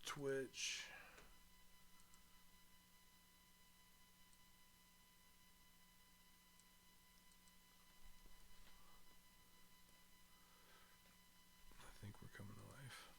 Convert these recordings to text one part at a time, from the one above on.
Twitch. I think we're coming to life.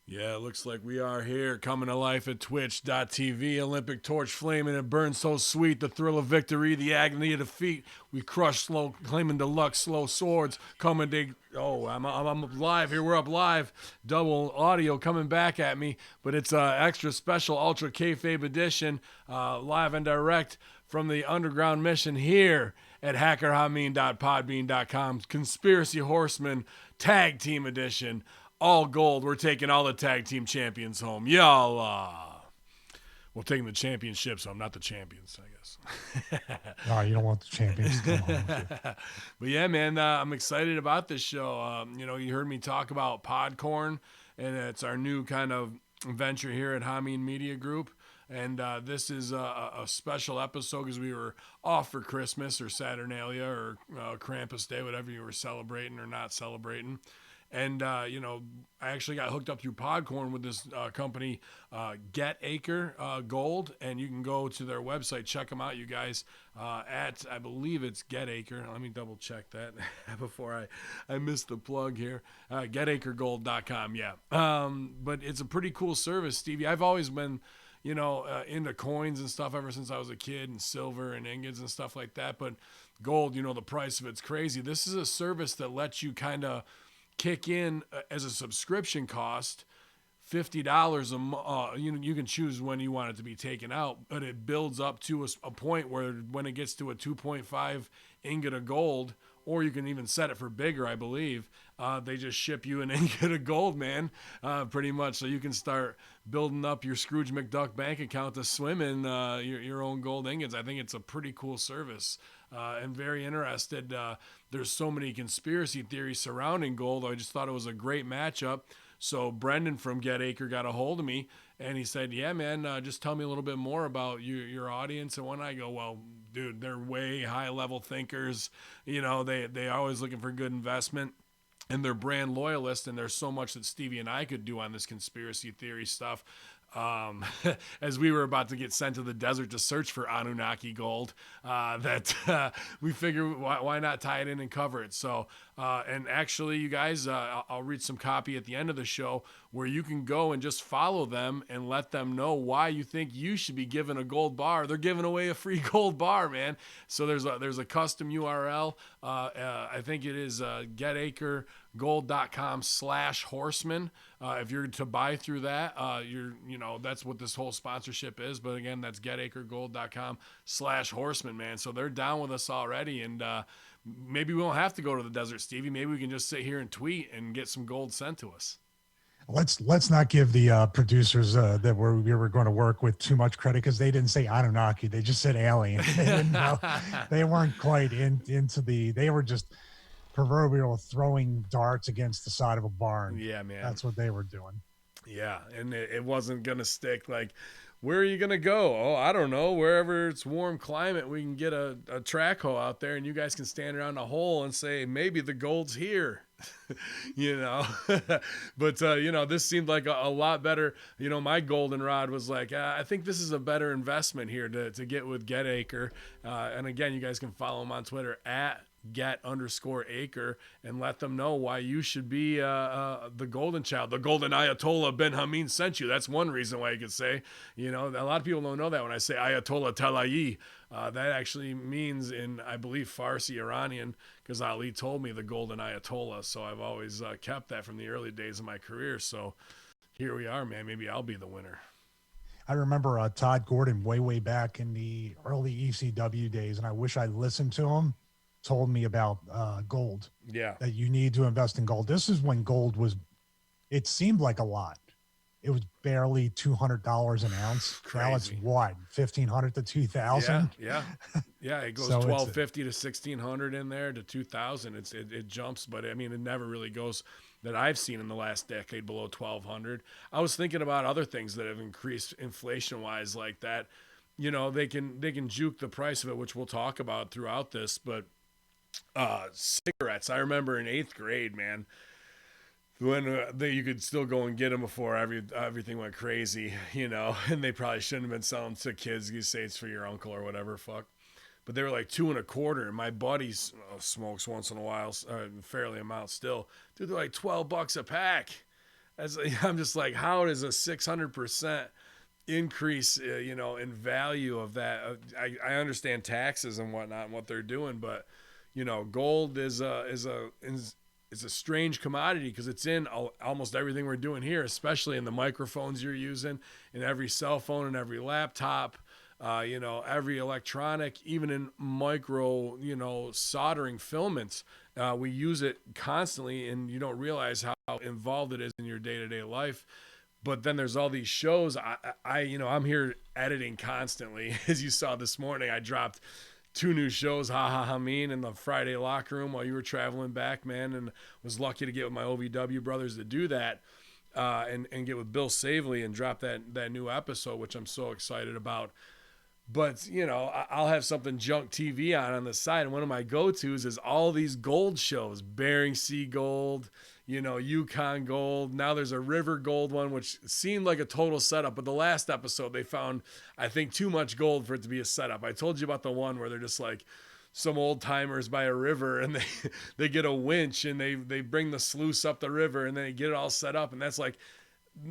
Yeah, it looks like we are here, coming to life at twitch.tv. Olympic torch flaming, it burns so sweet. The thrill of victory, the agony of defeat. We crush slow, claiming deluxe slow swords. Coming to, I'm live here. We're up live. Double audio coming back at me, but it's extra special Ultra Kayfabe edition, live and direct from the underground mission here at hackerhameen.podbean.com. Conspiracy Horsemen Tag Team Edition. All gold. We're taking all the tag team champions home. Y'all. We're taking the championships home, not the champions, I guess. No, you don't want the champions to come home with you. But yeah, man, I'm excited about this show. You heard me talk about Podcorn, and it's our new kind of venture here at Hameen Media Group. And this is a special episode because we were off for Christmas or Saturnalia or Krampus Day, whatever you were celebrating or not celebrating. And, I actually got hooked up through Podcorn with this company, Get Acre Gold. And you can go to their website, check them out, you guys, at, I believe it's Get Acre. Let me double check that before I miss the plug here. GetAcreGold.com, yeah. But it's a pretty cool service, Stevie. I've always been, into coins and stuff ever since I was a kid, and silver and ingots and stuff like that. But gold, the price of it's crazy. This is a service that lets you kind of kick in as a subscription cost $50 a month. You can choose when you want it to be taken out, but it builds up to a point where when it gets to a 2.5 ingot of gold, or you can even set it for bigger, I believe, they just ship you an ingot of gold, man, pretty much. So you can start building up your Scrooge McDuck bank account to swim in your own gold ingots. I think it's a pretty cool service. And very interested. There's so many conspiracy theories surrounding gold. I just thought it was a great matchup. So Brendan from Get Acre got a hold of me, and he said, yeah, man, just tell me a little bit more about your audience. And when I go, well, dude, they're way high-level thinkers. They always looking for good investment. And they're brand loyalists, and there's so much that Stevie and I could do on this conspiracy theory stuff. As we were about to get sent to the desert to search for Anunnaki gold, we figured why not tie it in and cover it. So, and actually, you guys, I'll read some copy at the end of the show where you can go and just follow them and let them know why you think you should be given a gold bar. They're giving away a free gold bar, man. So there's a custom URL. I think it is GetAcreGold.com/horseman. If you're to buy through that, that's what this whole sponsorship is. But again, that's GetAcreGold.com/horseman, man. So they're down with us already. And maybe we won't have to go to the desert, Stevie. Maybe we can just sit here and tweet and get some gold sent to us. Let's not give the producers that we were going to work with too much credit, because they didn't say Anunnaki. They just said alien. They didn't know. They weren't quite into they were just proverbial throwing darts against the side of a barn. Yeah, man. That's what they were doing. Yeah, and it wasn't going to stick. Like, where are you going to go? Oh, I don't know. Wherever it's warm climate, we can get a track hoe out there, and you guys can stand around a hole and say, maybe the gold's here. But this seemed like a lot better. My goldenrod was like, I think this is a better investment here to get with Get Acre. And again, you guys can follow them on Twitter at Get_Acre, and let them know why you should be the golden child. The golden Ayatollah Ben Hameen sent you. That's one reason why you could say, a lot of people don't know that when I say Ayatollah Talayi, that actually means in, I believe, Farsi Iranian, because Ali told me the golden Ayatollah. So I've always kept that from the early days of my career. So here we are, man. Maybe I'll be the winner. I remember Todd Gordon way back in the early ECW days, and I wish I listened to him, told me about gold. Yeah. That you need to invest in gold. This is when gold it seemed like a lot. It was barely $200 an ounce. Crazy. Now it's what, $1,500 to $2,000? Yeah. It goes So $1,250 to $1,600 in there to $2,000. It jumps, but I mean, it never really goes, that I've seen in the last decade, below $1,200. I was thinking about other things that have increased inflation wise like that. they can juke the price of it, which we'll talk about throughout this. But cigarettes, I remember in 8th grade, man, when you could still go and get them before everything went crazy, and they probably shouldn't have been selling to kids. You say it's for your uncle or whatever, fuck. But they were like 2 and a quarter, and my buddy smokes once in a while, fairly amount still. Dude, they're like $12 a pack. I'm just like, how does a 600% increase, in value of that? I understand taxes and whatnot and what they're doing, but gold is a strange commodity because it's in almost everything we're doing here, especially in the microphones you're using, in every cell phone and every laptop. Every electronic, even in micro, soldering filaments, we use it constantly, and you don't realize how involved it is in your day-to-day life. But then there's all these shows. I'm here editing constantly. As you saw this morning, I dropped 2 new shows, Ha Ha Ha Mean, in the Friday locker room while you were traveling back, man, and was lucky to get with my OVW brothers to do that. And get with Bill Savely and drop that new episode, which I'm so excited about. But, I'll have something junk TV on the side. And one of my go-tos is all these gold shows, Bering Sea Gold, Yukon Gold. Now there's a River Gold one, which seemed like a total setup. But the last episode, they found, I think, too much gold for it to be a setup. I told you about the one where they're just like some old timers by a river, and they get a winch and they bring the sluice up the river, and they get it all set up. And that's like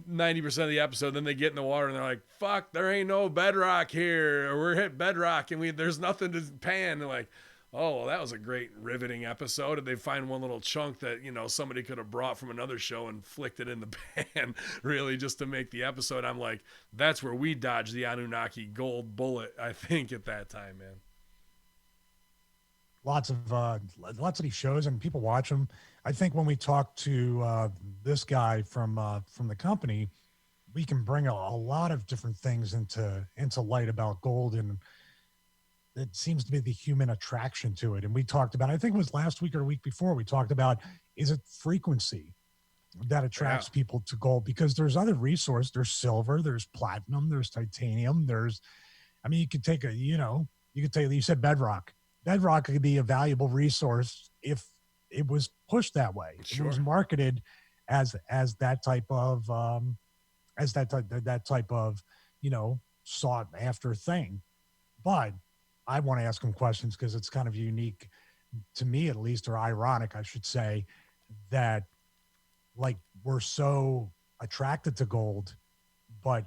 90% of the episode. Then they get in the water and they're like, fuck, there ain't no bedrock here, or we're hit bedrock and there's nothing to pan. And they're like, oh, well, that was a great riveting episode. And they find one little chunk that somebody could have brought from another show and flicked it in the pan, really, just to make the episode. I'm like, that's where we dodged the Anunnaki gold bullet, I think, at that time, man. Lots of these shows, and people watch them. I think when we talk to this guy from the company, we can bring a lot of different things into light about gold, and it seems to be the human attraction to it. And we talked about, I think it was last week or a week before, we talked about, is it frequency that attracts people to gold? Because there's other resources. There's silver, there's platinum, there's titanium, you could take you said bedrock. Bedrock could be a valuable resource if it was pushed that way. Sure. It was marketed as that type of sought after thing. But I want to ask him questions because it's kind of unique to me, at least, or ironic, I should say, that like we're so attracted to gold, but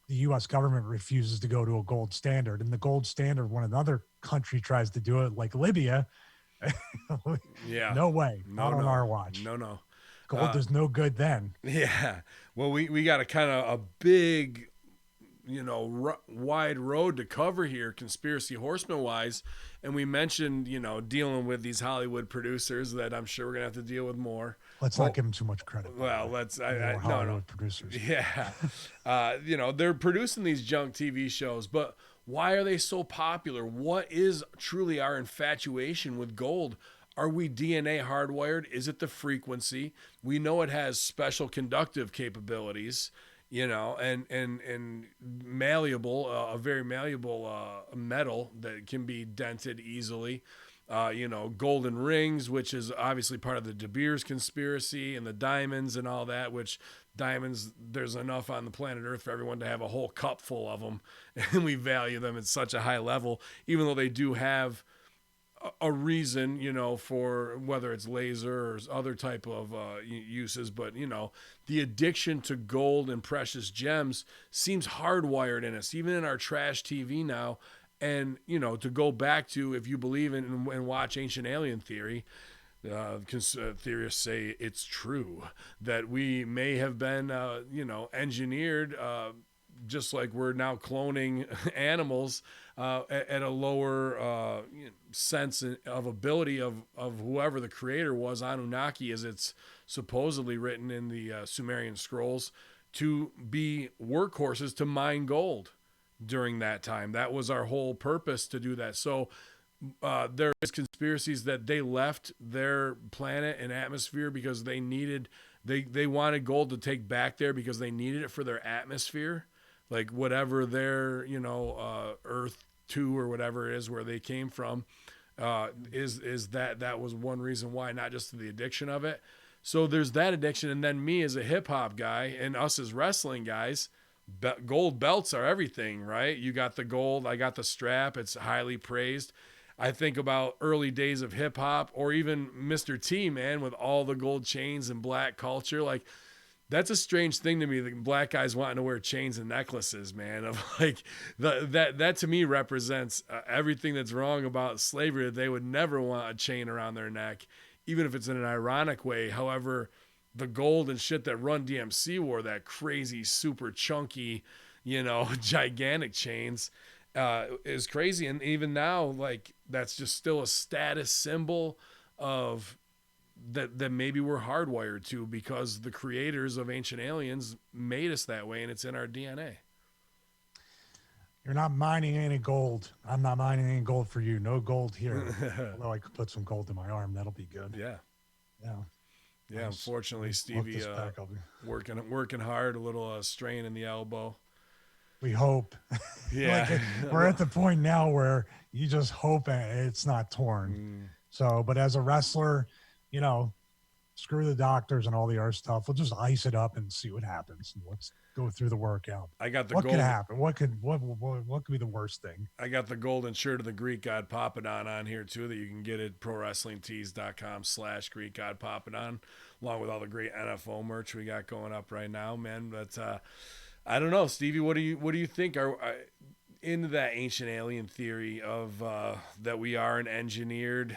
the U.S. government refuses to go to a gold standard. And the gold standard, when another country tries to do it, like Libya, yeah, no way, not on our watch. No. Gold is no good then. Yeah. Well, we got a big, wide road to cover here, conspiracy horseman wise. And we mentioned, dealing with these Hollywood producers that I'm sure we're going to have to deal with more. Let's not give them too much credit. Well, Hollywood producers. Yeah. They're producing these junk TV shows, but why are they so popular? What is truly our infatuation with gold? Are we DNA hardwired? Is it the frequency? We know it has special conductive capabilities, and malleable, a very malleable metal that can be dented easily. Golden rings, which is obviously part of the De Beers conspiracy, and the diamonds and all that, which diamonds, there's enough on the planet Earth for everyone to have a whole cup full of them. And we value them at such a high level, even though they do have a reason, for whether it's laser or other type of uses. But, the addiction to gold and precious gems seems hardwired in us, even in our trash TV now. And, to go back to, if you believe in and watch Ancient Alien Theory, theorists say it's true that we may have been, engineered, just like we're now cloning animals at a lower sense of ability of whoever the creator was, Anunnaki, as it's supposedly written in the Sumerian scrolls, to be workhorses to mine gold. During that time, that was our whole purpose, to do that. So there is conspiracies that they left their planet and atmosphere because they wanted gold to take back there because they needed it for their atmosphere. like whatever their, Earth 2 or whatever it is where they came from, is that was one reason why, not just the addiction of it. So there's that addiction, and then me as a hip hop guy and us as wrestling guys, gold belts are everything, right? You got the gold, I got the strap. It's highly praised. I think about early days of hip hop, or even Mr. T, man, with all the gold chains and black culture. Like, that's a strange thing to me, the black guys wanting to wear chains and necklaces, man. Of like that to me represents everything that's wrong about slavery. That they would never want a chain around their neck, even if it's in an ironic way. However, the gold and shit that Run DMC wore, that crazy, super chunky, gigantic chains, is crazy. And even now, like, that's just still a status symbol of that maybe we're hardwired to, because the creators of Ancient Aliens made us that way, and it's in our DNA. You're not mining any gold. I'm not mining any gold for you. No gold here. Although I could put some gold in my arm, that'll be good. Yeah. Yeah. Yeah. Unfortunately, Stevie, working hard, a little strain in the elbow. We hope. Yeah. We're at the point now where you just hope it's not torn. So, but as a wrestler, screw the doctors and all the other stuff. We'll just ice it up and see what happens. Let's go through the workout. I got the what could happen? What could be the worst thing? I got the golden shirt of the Greek God Papadon on here too, that you can get at prowrestlingtees.com/Greek God Papadon, along with all the great NFO merch we got going up right now, man. But I don't know, Stevie, what do you think are into that ancient alien theory of that we are an engineered,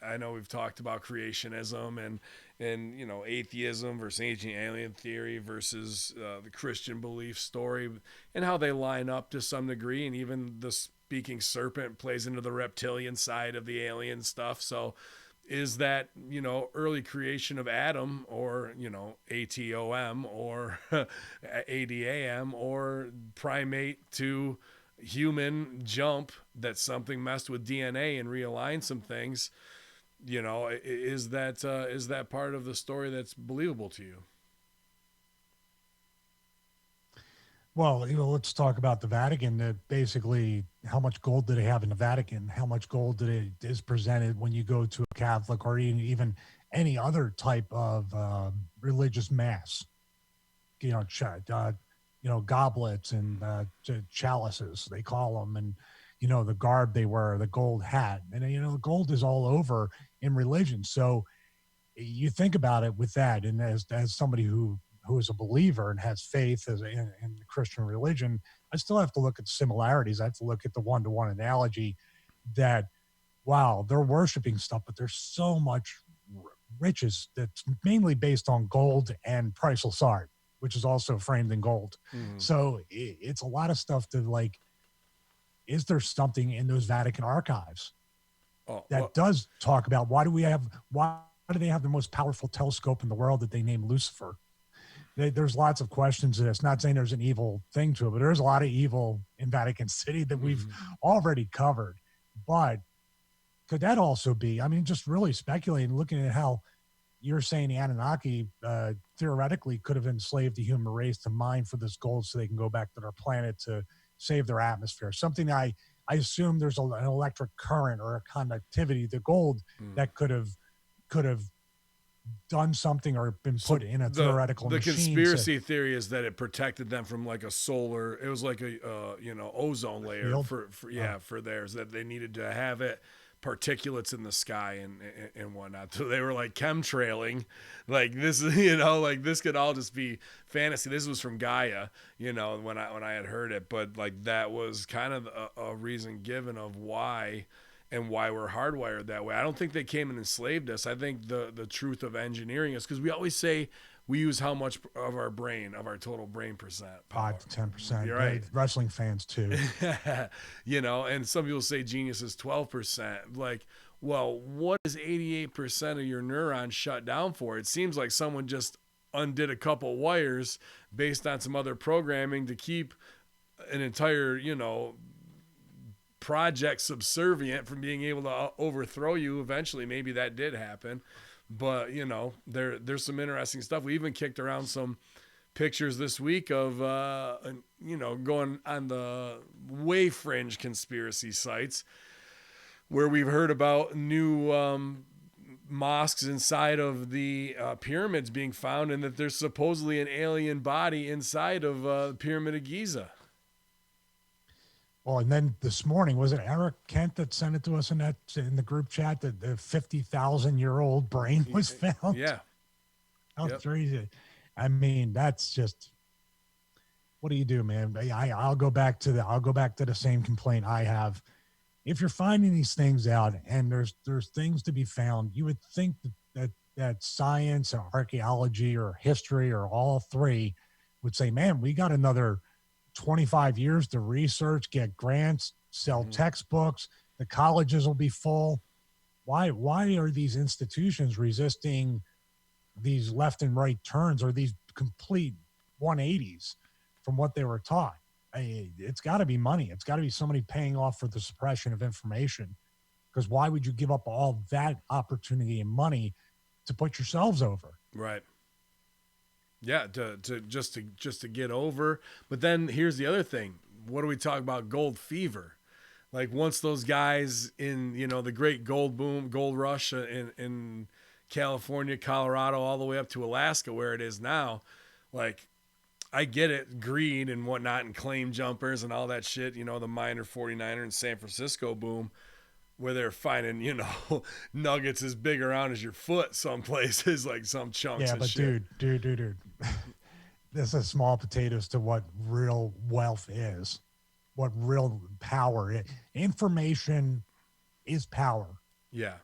I know we've talked about creationism and atheism versus ancient alien theory versus the Christian belief story, and how they line up to some degree, and even the speaking serpent plays into the reptilian side of the alien stuff. So is that, early creation of Adam, or, ATOM, or ADAM, or primate to human jump, that something messed with DNA and realigned some things? Is that part of the story that's believable to you? Well, let's talk about the Vatican. Basically, how much gold do they have in the Vatican? How much gold is presented when you go to a Catholic or even any other type of religious mass? Goblets and chalices, they call them, and the garb they wear, the gold hat, and the gold is all over in religion. So you think about it with that, and as somebody who is a believer and has faith in the Christian religion, I still have to look at the similarities. I have to look at the one-to-one analogy that, wow, they're worshiping stuff, but there's so much riches that's mainly based on gold and priceless art, which is also framed in gold. So it's a lot of stuff to, like, is there something in those Vatican archives that does talk about why do they have the most powerful telescope in the world that they named Lucifer? There's lots of questions to this. Not saying there's an evil thing to it, but there's a lot of evil in Vatican City that we've already covered. But could that also be, just really speculating, looking at how you're saying the Anunnaki theoretically could have enslaved the human race to mine for this gold so they can go back to their planet to save their atmosphere. Something I assume there's an electric current or a conductivity to gold that could have done something or been put in a theoretical machine. The conspiracy theory is that it protected them from like a solar, it was like a ozone layer for theirs, that they needed to have it, particulates in the sky and whatnot. So they were like chemtrailing, like this is, like this could all just be fantasy. This was from Gaia, when I had heard it, but like that was kind of a reason given of why we're hardwired that way. I don't think they came and enslaved us. I think the truth of engineering us, because we always say we use how much of our brain, of our total brain percent? 5 to 10%. You're right. Wrestling fans too. And some people say genius is 12%. Like, well, what is 88% of your neurons shut down for? It seems like someone just undid a couple wires based on some other programming to keep an entire, project subservient from being able to overthrow you eventually. Maybe that did happen, but there's some interesting stuff. We even kicked around some pictures this week of, going on the way fringe conspiracy sites where we've heard about new mosques inside of the pyramids being found, and that there's supposedly an alien body inside of the Pyramid of Giza. Well, and then this morning, was it Eric Kent that sent it to us in the group chat that the 50,000-year-old brain was found? Yeah. How crazy. I mean, that's just, what do you do, man? I'll go back to the same complaint I have. If you're finding these things out and there's things to be found, you would think that science or archaeology or history or all three would say, man, we got another 25 years to research, get grants, sell textbooks, the colleges will be full. Why are these institutions resisting these left and right turns or these complete 180s from what they were taught? It's got to be money. It's got to be somebody paying off for the suppression of information, because why would you give up all that opportunity and money to put yourselves over? Right. Yeah, to just get over. But then here's the other thing. What do we talk about? Gold fever. Like, once those guys in, the great gold boom, gold rush in California, Colorado, all the way up to Alaska, where it is now, like, I get it, greed and whatnot, and claim jumpers and all that shit, the minor 49er in San Francisco boom, where they're finding, nuggets as big around as your foot some places, like some chunks of shit. Dude. This is small potatoes to what real wealth is, what real power is. Information is power. Yeah.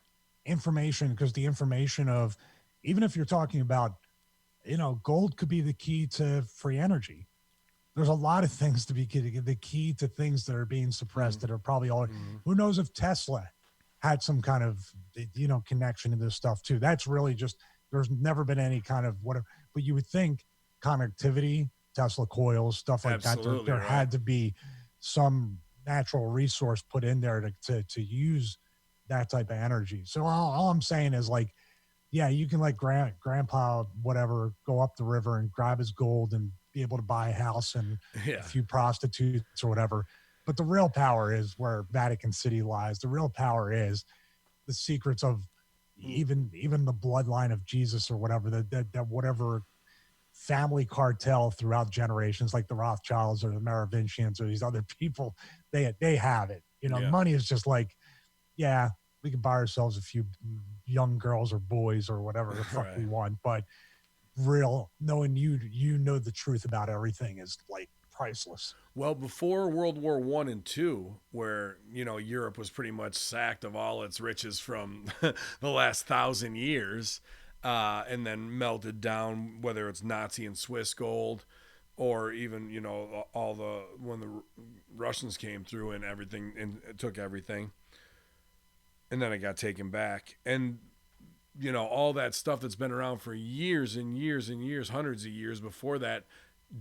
Information, because the information of, even if you're talking about, gold could be the key to free energy. There's a lot of things to be the key to things that are being suppressed that are probably all. Who knows if Tesla had some kind of, connection to this stuff too? That's really just, there's never been any kind of whatever, but you would think connectivity, Tesla coils, stuff like Absolutely, that. There had to be some natural resource put in there to use that type of energy. So all I'm saying is, like, yeah, you can let grandpa, whatever, go up the river and grab his gold and be able to buy a house and a few prostitutes or whatever. But the real power is where Vatican City lies. The real power is the secrets of even the bloodline of Jesus or whatever, that whatever family cartel throughout generations, like the Rothschilds or the Merovingians or these other people, they have it. Money is just like, yeah, we can buy ourselves a few young girls or boys or whatever the fuck we want, but real knowing you know the truth about everything is, like, priceless. Well, before World War I and II, where Europe was pretty much sacked of all its riches from the last 1,000 years, and then melted down, whether it's Nazi and Swiss gold, or even when the Russians came through and everything and took everything. And then it got taken back. And, all that stuff that's been around for years and years and years, hundreds of years before that,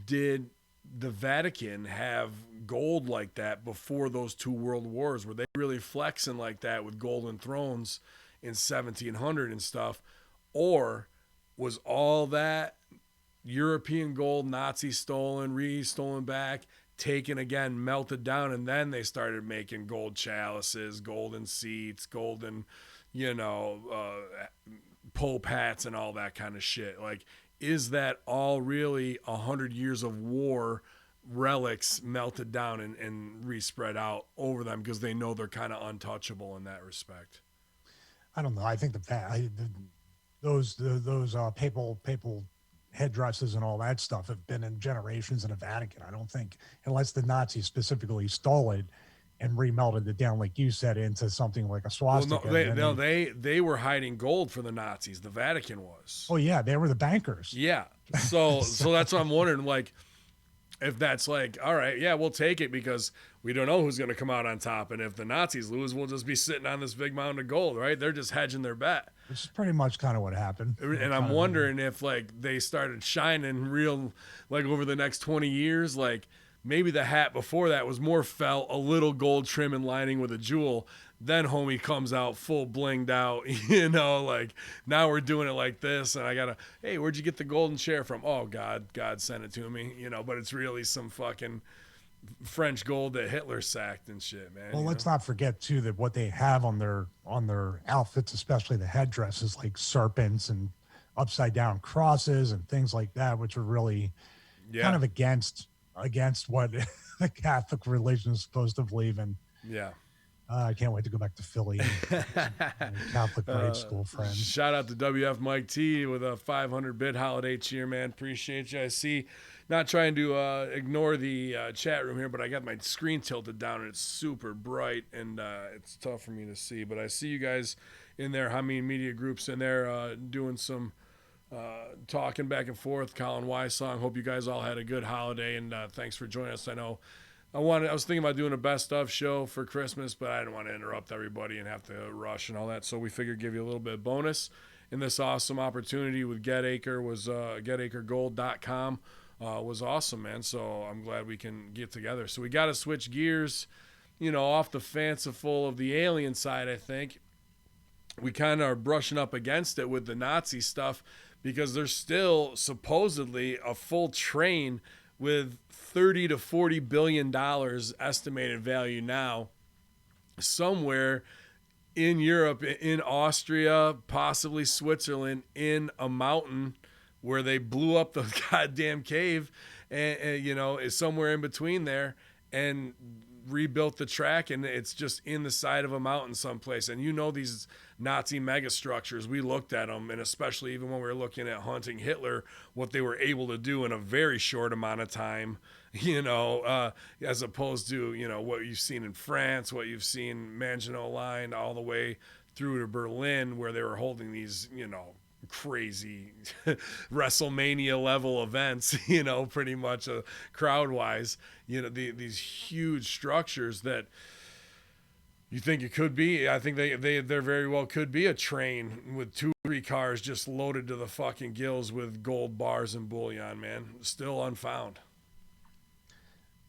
did the Vatican have gold like that before those two world wars? Were they really flexing like that with golden thrones in 1700 and stuff? Or was all that European gold Nazi stolen, re-stolen back, taken again, melted down, and then they started making gold chalices, golden seats, golden, Pope hats and all that kind of shit? Like, is that all really 100 years of war relics melted down and re-spread out over them because they know they're kind of untouchable in that respect? I don't know. I think those papal headdresses and all that stuff have been in generations in the Vatican. I don't think, unless the Nazis specifically stole it and remelted it down, like you said, into something like a swastika. Well, they were hiding gold for the Nazis. The Vatican was. Oh yeah, they were the bankers. Yeah. So that's what I'm wondering. Like, if that's like, all right, yeah, we'll take it because we don't know who's going to come out on top, and if the Nazis lose, we'll just be sitting on this big mound of gold, right? They're just hedging their bet. Which is pretty much kind of what happened. And I'm wondering if, like, they started shining real, like, over the next 20 years, like, maybe the hat before that was more felt, a little gold trim and lining with a jewel. Then homie comes out full blinged out, you know, like now we're doing it like this, and I gotta, hey, where'd you get the golden chair from? Oh, God sent it to me, you know, but it's really some fucking French gold that Hitler sacked and shit, man. Well, let's not forget too that what they have on their outfits, especially the headdresses, like serpents and upside down crosses and things like that, which are really kind of against what the Catholic religion is supposed to believe in. Yeah. I can't wait to go back to Philly and Catholic grade school friends. Shout out to WF Mike T with a 500-bit holiday cheer, man. Appreciate you. I see, not trying to ignore the chat room here, but I got my screen tilted down and it's super bright and it's tough for me to see. But I see you guys in there, Hameen Media Groups in there doing some talking back and forth. Colin Wysong, hope you guys all had a good holiday and thanks for joining us. I know I was thinking about doing a best of show for Christmas, but I didn't want to interrupt everybody and have to rush and all that. So we figured give you a little bit of bonus in this awesome opportunity with GetAcre was GetAcreGold.com was awesome, man. So I'm glad we can get together. So we got to switch gears, you know, off the fanciful of the alien side. I think we kind of are brushing up against it with the Nazi stuff because there's still supposedly a full train with 30 to 40 billion dollars estimated value now somewhere in Europe, in Austria, possibly Switzerland, in a mountain where they blew up the goddamn cave and you know, is somewhere in between there and rebuilt the track, and it's just in the side of a mountain someplace. And you know, these Nazi megastructures, we looked at them, and especially even when we were looking at hunting Hitler, what they were able to do in a very short amount of time, you know, as opposed to, you know, what you've seen in France, what you've seen Maginot Line all the way through to Berlin, where they were holding these, you know, crazy WrestleMania level events, you know, pretty much crowd wise, you know, these huge structures that you think it could be. I think there very well could be a train with 2-3 cars just loaded to the fucking gills with gold bars and bullion, man. Still unfound.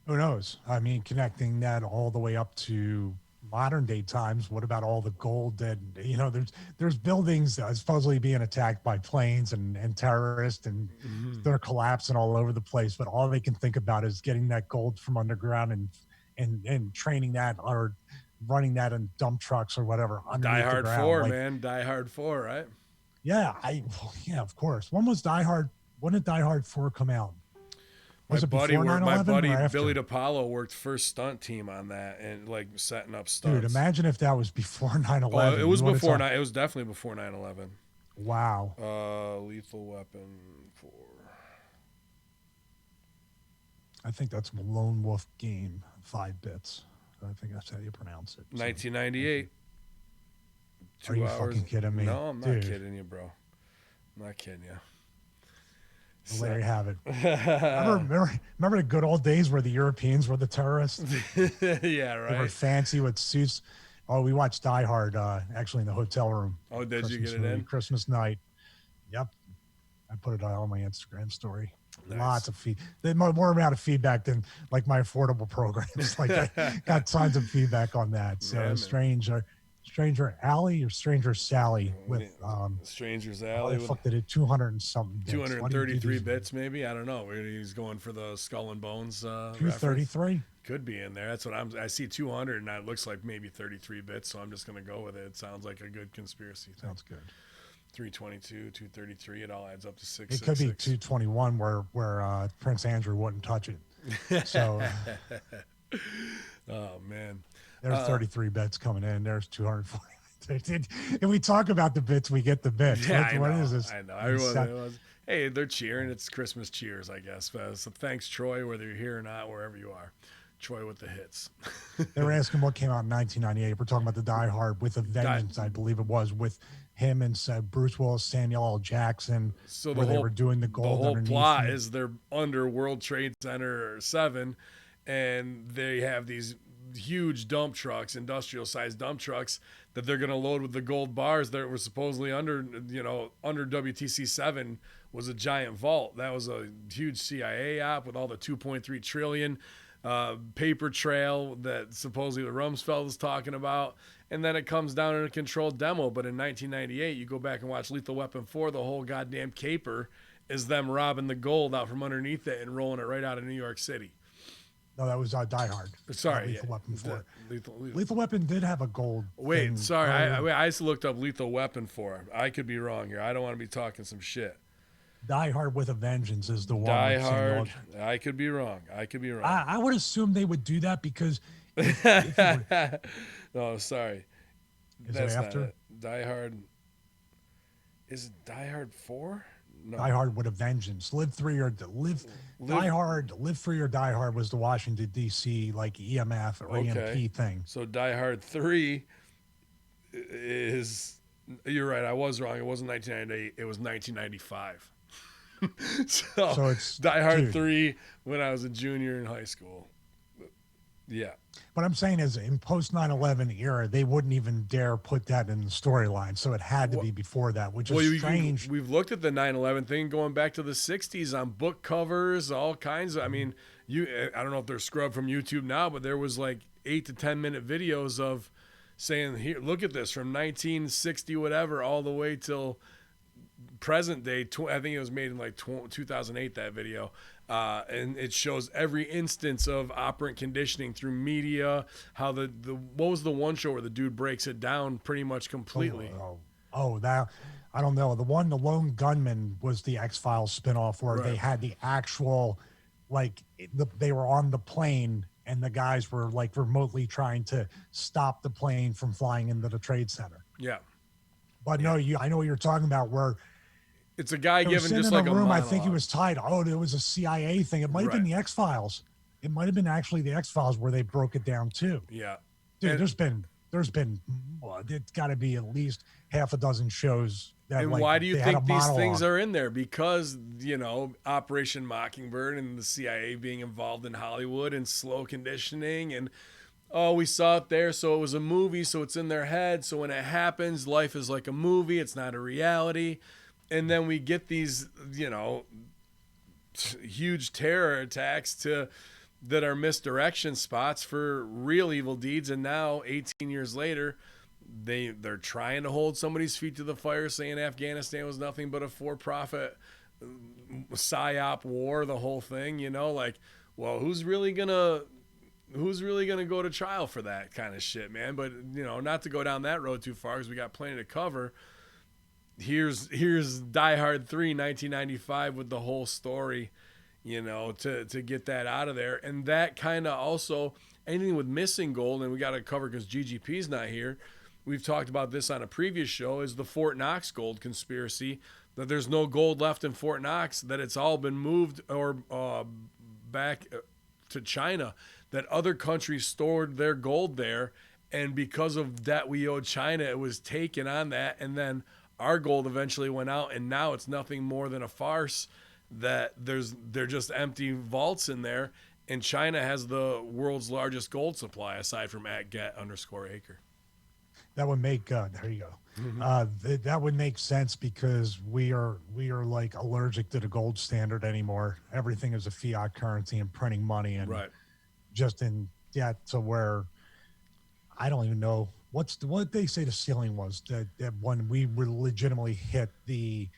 Who knows? I mean, connecting that all the way up to modern day times, what about all the gold that, you know, there's buildings supposedly being attacked by planes and terrorists, and they're collapsing all over the place, but all they can think about is getting that gold from underground and training that or running that in dump trucks or whatever. Die Hard 4, man. Die Hard 4, right? Yeah, yeah, of course. When did Die Hard 4 come out? My buddy Billy DiPaolo worked first stunt team on that and like setting up stunts. Dude, imagine if that was before 9/11. It was before it was definitely before 9/11. Wow. Lethal Weapon 4. I think that's Lone Wolf Game 5 bits. I think that's how you pronounce it. 1998. Are you fucking kidding me? No, I'm not kidding you, bro. I'm not kidding you. Well, there you have it. remember the good old days where the Europeans were the terrorists? Yeah, right. They were fancy with suits. Oh, we watched Die Hard actually in the hotel room. Oh, did you get it in? Christmas night. Yep. I put it on my Instagram story. Nice. Lots of more amount of feedback than like my affordable programs. Like I got tons of feedback on that. So yeah, Stranger Alley or Stranger Sally with Stranger's Alley. Fuck, did it 200 and something bits. 233 bits maybe. I don't know. He's going for the Skull and Bones. 233 could be in there. That's what I see 200 and it looks like maybe 33 bits. So I'm just gonna go with it. It sounds like a good conspiracy thing. Sounds good. 322, 233. It all adds up to 666. It could be 221 where Prince Andrew wouldn't touch it. So. Oh man. There's 33 bits coming in. There's 240. If we talk about the bits, we get the bits. Yeah, what is this? I know. Everyone, hey, they're cheering. It's Christmas cheers, I guess. So thanks, Troy, whether you're here or not, wherever you are. Troy with the hits. They were asking what came out in 1998. We're talking about the Die Hard with a Vengeance, I believe it was, with him and Bruce Willis, Samuel L. Jackson. So they were doing the gold. The whole plot is they're under World Trade Center 7, and they have these huge dump trucks, industrial-sized dump trucks that they're going to load with the gold bars that were supposedly under WTC 7 was a giant vault. That was a huge CIA op with all the 2.3 trillion. paper trail that supposedly Rumsfeld is talking about. And then it comes down in a controlled demo. But in 1998, you go back and watch Lethal Weapon 4, the whole goddamn caper is them robbing the gold out from underneath it and rolling it right out of New York City. No, that was Die Hard. Sorry, Lethal Weapon 4. Lethal Weapon did have a gold. Wait, thing. sorry. I just looked up Lethal Weapon 4. I could be wrong here. I don't want to be talking some shit. Die Hard with a Vengeance is the one. Die Hard. I could be wrong. I would assume they would do that because. No, sorry. Is it after? Not it. Die Hard. Is it Die Hard 4? No. Die Hard with a Vengeance. Live Free or Die Hard. Live Free or Die Hard was the Washington D.C. like EMF or EMP thing. So Die Hard 3 is. You're right. I was wrong. It wasn't 1998. It was 1995. so it's Die Hard 3 when I was a junior in high school. Yeah. What I'm saying is in post 9/11 era, they wouldn't even dare put that in the storyline. So it had to be before that, which is strange. We've looked at the 9/11 thing going back to the 60s on book covers, all kinds of, I mean, I don't know if they're scrubbed from YouTube now, but there was like 8 to 10 minute videos of saying, here, look at this from 1960, whatever, all the way till present day. I think it was made in like 2008, that video. And it shows every instance of operant conditioning through media, how what was the one show where the dude breaks it down pretty much completely? That, I don't know. The Lone Gunman was the X-Files spinoff where they had the actual, they were on the plane and the guys were like remotely trying to stop the plane from flying into the Trade Center. Yeah. But no, I know what you're talking about where it's a guy giving just like a room. monologue. I think he was tied. It was a CIA thing. It might have been the X-Files. It might have been actually the X-Files where they broke it down too. Yeah. Dude, there's been it's got to be at least half a dozen shows that. And why do you think these things are in there? Because, Operation Mockingbird and the CIA being involved in Hollywood and slow conditioning and we saw it there, so it was a movie, so it's in their head. So when it happens, life is like a movie. It's not a reality. And then we get these, huge terror attacks that are misdirection spots for real evil deeds. And now, 18 years later, they're trying to hold somebody's feet to the fire, saying Afghanistan was nothing but a for-profit psyop war, the whole thing. Well, who's really gonna go to trial for that kind of shit, man? But not to go down that road too far because we got plenty to cover. Here's Die Hard 3, 1995 with the whole story, to get that out of there. And that kind of also, anything with missing gold, and we got to cover because GGP's not here. We've talked about this on a previous show, is the Fort Knox gold conspiracy, that there's no gold left in Fort Knox, that it's all been moved or back to China, that other countries stored their gold there. And because of that, we owed China. It was taken on that. And then our gold eventually went out, and now it's nothing more than a farce that they're just empty vaults in there, and China has the world's largest gold supply aside from @get_acre. That would make there you go. Mm-hmm. That would make sense because we are like allergic to the gold standard anymore. Everything is a fiat currency and printing money, and just in debt to where I don't even know what they say the ceiling was, that when we legitimately hit the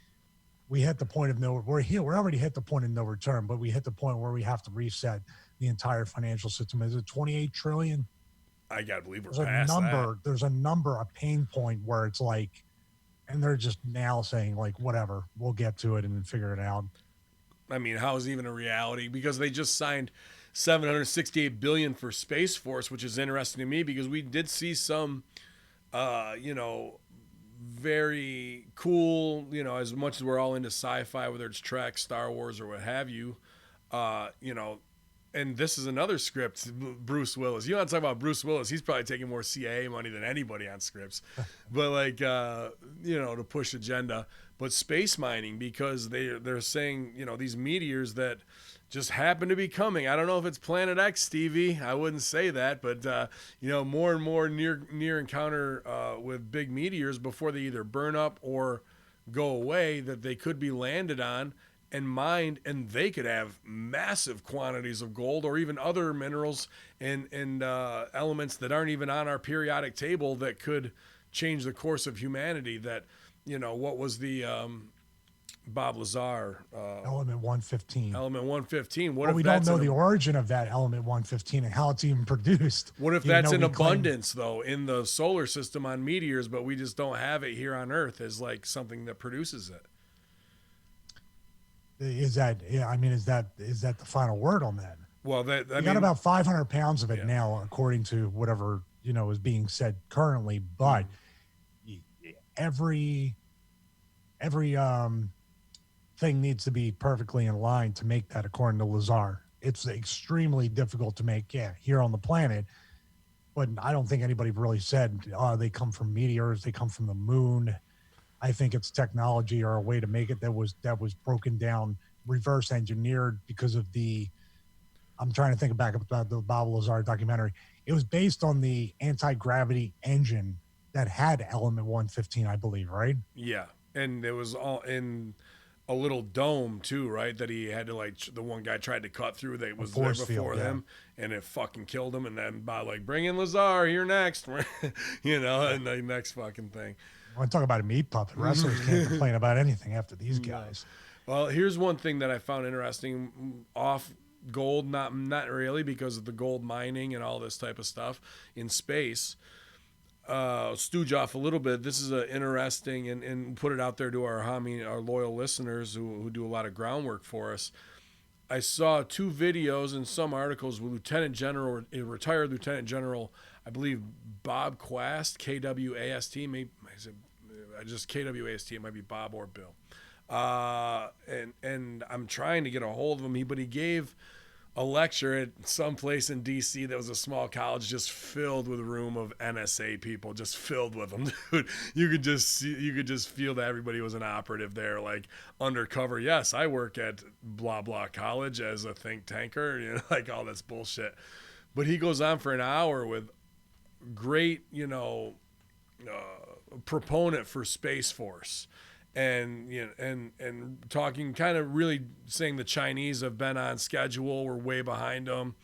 point of no, we're already hit the point of no return, but we hit the point where we have to reset the entire financial system. Is it 28 trillion? I gotta believe we're past that. There's a number, a pain point where it's like, and they're just now saying like, whatever, we'll get to it and then figure it out. I mean, how is even a reality? Because they just signed $768 billion for Space Force, which is interesting to me because we did see some, very cool, as much as we're all into sci-fi, whether it's Trek, Star Wars, or what have you, and this is another script, Bruce Willis. You want to talk about Bruce Willis? He's probably taking more CIA money than anybody on scripts, but to push agenda. But space mining, because they're saying, these meteors that just happen to be coming. I don't know if it's Planet X, Stevie. I wouldn't say that, but more and more near encounter with big meteors before they either burn up or go away that they could be landed on. and mined, and they could have massive quantities of gold or even other minerals and elements that aren't even on our periodic table that could change the course of humanity. That, what was the Bob Lazar Element 115. element 115? Well, we don't know the origin of that element 115 and how it's even produced. What if that's in abundance, though, in the solar system on meteors, but we just don't have it here on Earth as like something that produces it? Is that the final word on that? Well, we got about 500 pounds of it now, according to whatever is being said currently. But every thing needs to be perfectly in line to make that, according to Lazar. It's extremely difficult to make here on the planet, but I don't think anybody really said they come from meteors, they come from the moon. I think it's technology or a way to make it that was broken down, reverse engineered because of I'm trying to think back about the Bob Lazar documentary. It was based on the anti-gravity engine that had element 115, I believe, right? Yeah. And it was all in a little dome too, right? That he had to the one guy tried to cut through that was there before him, and it fucking killed him. And then Bob bring in Lazar, you're next, and the next fucking thing. I want to talk about a meat puppet. Wrestlers can't complain about anything after these guys. Well, here's one thing that I found interesting off gold, not really, because of the gold mining and all this type of stuff in space. Stooge off a little bit. This is an interesting and put it out there to our loyal listeners who do a lot of groundwork for us. I saw 2 videos and some articles with retired Lieutenant General, I believe Bob Quast, Kwast, maybe just Kwast. It might be Bob or Bill. And I'm trying to get a hold of him. But he gave a lecture at some place in DC that was a small college, just filled with a room of NSA people, just filled with them, dude. You could just feel that everybody was an operative there, like undercover. Yes, I work at blah blah college as a think tanker, all this bullshit. But he goes on for an hour with great, proponent for Space Force. And and talking, kind of really saying the Chinese have been on schedule, we're way behind them,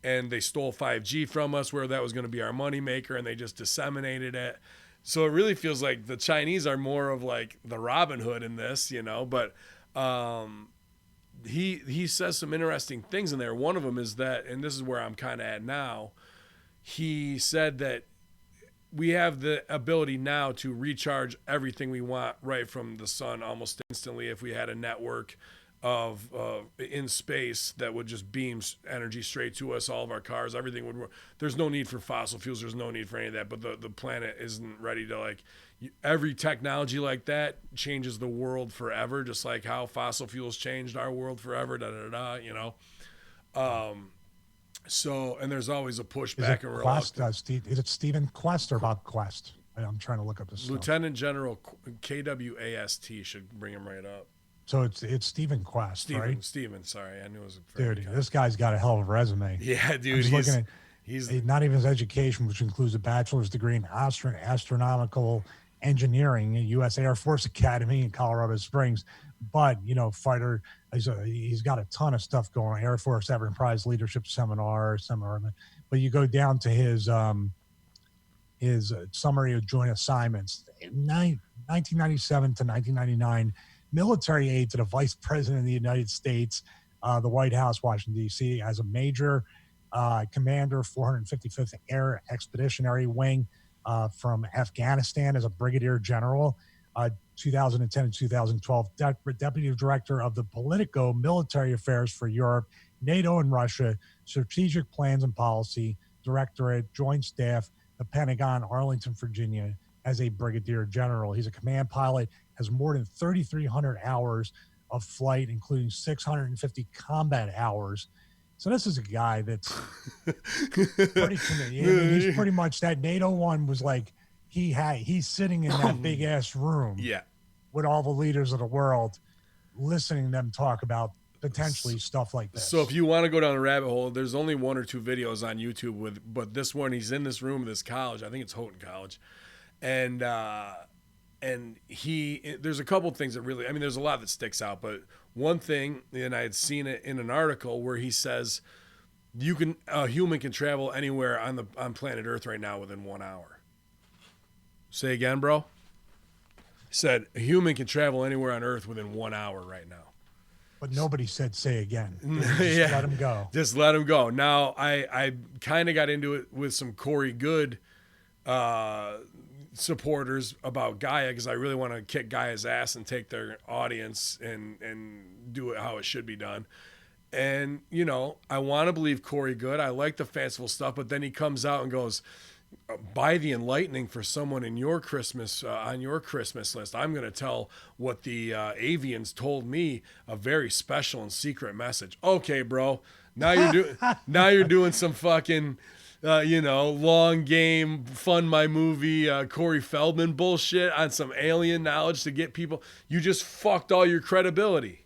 and they stole 5G from us, where that was going to be our moneymaker, and they just disseminated it. So it really feels like the Chinese are more of like the Robin Hood in this, But he says some interesting things in there. One of them is that, and this is where I'm kind of at now. He said that we have the ability now to recharge everything we want right from the sun almost instantly. If we had a network of in space that would just beam energy straight to us, all of our cars, everything would work. There's no need for fossil fuels. There's no need for any of that. But the planet isn't ready to every technology like that changes the world forever, just like how fossil fuels changed our world forever. So, and there's always a pushback and reluctance. Is it Stephen Quest or Bob Quest? I'm trying to look up this. Lieutenant General Kwast should bring him right up. So it's Stephen Quest, right? Stephen, sorry, I knew it was a dude. This guy's got a hell of a resume. Yeah, dude. He's not even his education, which includes a bachelor's degree in astronomical engineering at U.S. Air Force Academy in Colorado Springs. But fighter, he's got a ton of stuff going on. Air Force Enterprise Leadership Seminar. But you go down to his summary of joint assignments, 1997 to 1999, military aid to the Vice President of the United States, the White House, Washington D.C. as a major commander, 455th Air Expeditionary Wing, from Afghanistan as a brigadier general. 2010 and 2012, Deputy Director of the Politico Military Affairs for Europe, NATO and Russia, Strategic Plans and Policy, Directorate, Joint Staff, the Pentagon, Arlington, Virginia, as a Brigadier General. He's a command pilot, has more than 3,300 hours of flight, including 650 combat hours. So this is a guy that's pretty committed. He's pretty much, that NATO one was like, he's sitting in that big ass room with all the leaders of the world, listening to them talk about potentially stuff like this. So if you want to go down a rabbit hole, there's only 1 or 2 videos on YouTube but this one, he's in this room of this college. I think it's Houghton College. And and there's a couple things that really, I mean, there's a lot that sticks out, but one thing, and I had seen it in an article where he says a human can travel anywhere on planet Earth right now within 1 hour. Say again, bro. He said a human can travel anywhere on Earth within 1 hour right now. But nobody said say again. Yeah, let him go. Just let him go. Now, I kind of got into it with some Corey Good supporters about Gaia because I really want to kick Gaia's ass and take their audience and do it how it should be done. And, you know, I want to believe Corey Good. I like the fanciful stuff, but then he comes out and goes, buy the enlightening for someone in your Christmas on your Christmas list. I'm going to tell what the avians told me, a very special and secret message. Okay, bro. Now you're doing some fucking long game, fund my movie, Corey Feldman bullshit on some alien knowledge to get people. You just fucked all your credibility.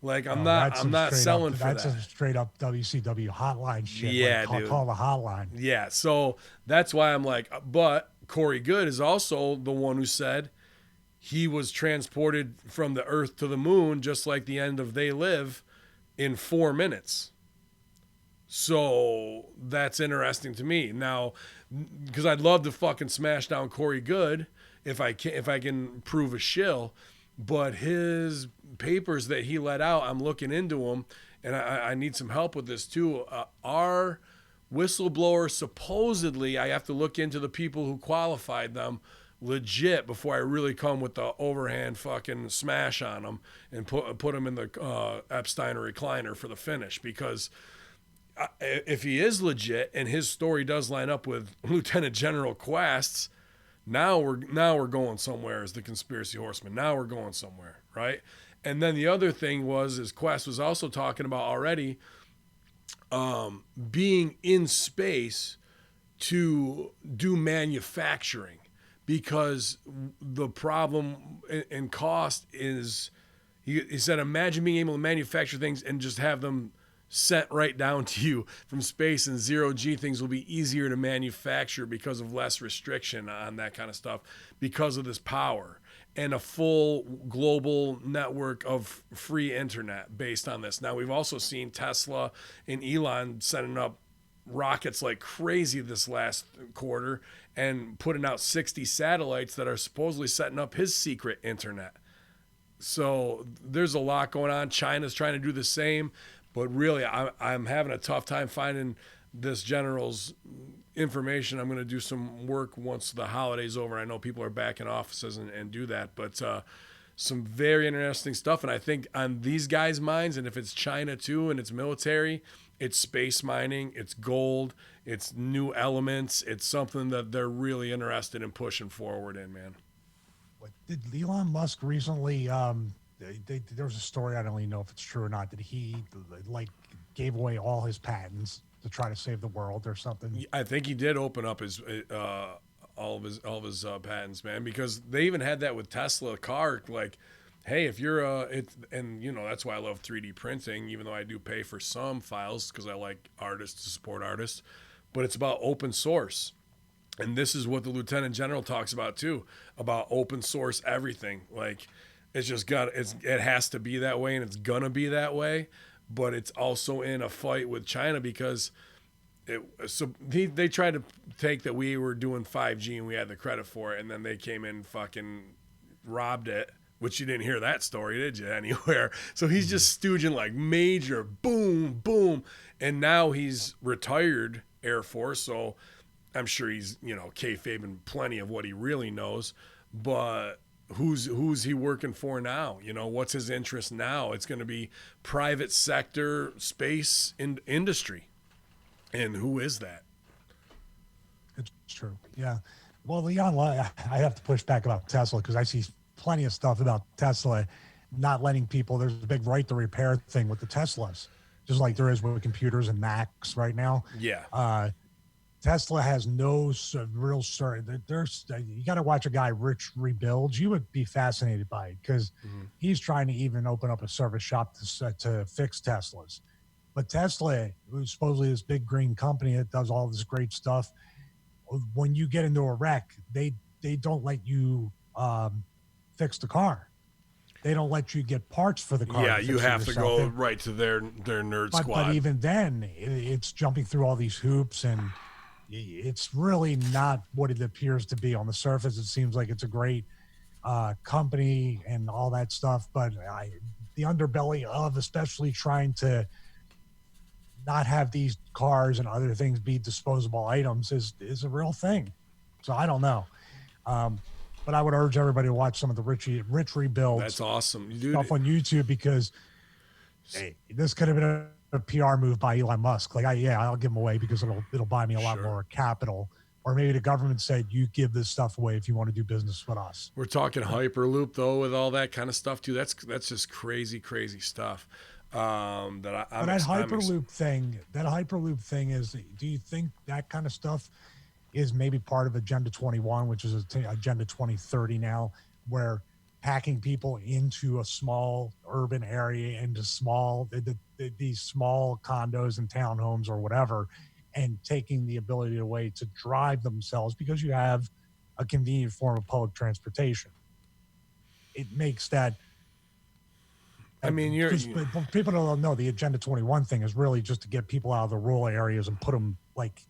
Like I'm not selling for that. That's a straight up WCW hotline shit. Yeah, like, call the hotline. Yeah, so that's why I'm like, but Corey Good is also the one who said he was transported from the Earth to the moon, just like the end of They Live, in 4 minutes. So that's interesting to me now, because I'd love to fucking smash down Corey Good if I can prove a shill. But his papers that he let out, I'm looking into them, and I need some help with this too. Our whistleblowers, supposedly, I have to look into the people who qualified them legit before I really come with the overhand fucking smash on them and put them in the Epstein recliner for the finish. Because if he is legit and his story does line up with Lieutenant General Quest's, Now we're going somewhere as the conspiracy horseman. Now we're going somewhere, right? And then the other thing is Quest was also talking about already being in space to do manufacturing, because the problem in cost is, he said, imagine being able to manufacture things and just have them sent right down to you from space, and zero G things will be easier to manufacture because of less restriction on that kind of stuff because of this power and a full global network of free internet based on this. Now, we've also seen Tesla and Elon setting up rockets like crazy this last quarter and putting out 60 satellites that are supposedly setting up his secret internet. So there's a lot going on. China's trying to do the same. But really, I'm having a tough time finding this general's information. I'm going to do some work once the holiday's over. I know people are back in offices and do that. But some very interesting stuff. And I think on these guys' minds, and if it's China too and it's military, it's space mining, it's gold, it's new elements. It's something that they're really interested in pushing forward in, man. What did Elon Musk recently... there was a story, I don't even know if it's true or not, that he like gave away all his patents to try to save the world or something. I think he did open up his all of his patents, man, because they even had that with Tesla car. Like, hey, if you're and you know that's why I love 3D printing, even though I do pay for some files because I like artists to support artists. But it's about open source, and this is what the Lieutenant General talks about too, about open source everything. Like, it's just it has to be that way, and it's gonna be that way. But it's also in a fight with China because they tried to take that we were doing 5G and we had the credit for it, and then they came in and fucking robbed it. Which you didn't hear that story, did you, anywhere? So he's just stooging like major boom, boom, and now he's retired Air Force, so I'm sure he's kayfabing plenty of what he really knows, but. Who's he working for now? What's his interest now? It's going to be private sector space industry. And who is that? It's true. Yeah. Well, Leon, I have to push back about Tesla because I see plenty of stuff about Tesla not letting people. There's a big right to repair thing with the Teslas, just like there is with computers and Macs right now. Yeah. Tesla has no real certain. You got to watch a guy Rich rebuilds. You would be fascinated by it because he's trying to even open up a service shop to fix Teslas. But Tesla, who's supposedly this big green company that does all this great stuff, when you get into a wreck, they don't let you fix the car. They don't let you get parts for the car. Yeah, To you fix it have to yourself. go right to their nerd But squad. even then, it's jumping through all these hoops, and it's really not what it appears to be. On the surface, it seems like it's a great company and all that stuff, but the underbelly of especially trying to not have these cars and other things be disposable items is a real thing. So I don't know. Um, but I would urge everybody to watch some of the Rich Rebuilds That's awesome, dude. stuff on YouTube, because hey, this could have been a PR move by Elon Musk. Like, I'll give them away because it'll buy me a lot more capital. Or maybe the government said, you give this stuff away if you want to do business with us. We're talking Hyperloop though, with all that kind of stuff too. That's just crazy stuff. That That Hyperloop thing is. Do you think that kind of stuff is maybe part of Agenda 21, which is Agenda 2030 now, where packing people into a small urban area, into these small condos and townhomes or whatever, and taking the ability away to drive themselves because you have a convenient form of public transportation? It makes that. I mean, people don't know the Agenda 21 thing is really just to get people out of the rural areas and put them like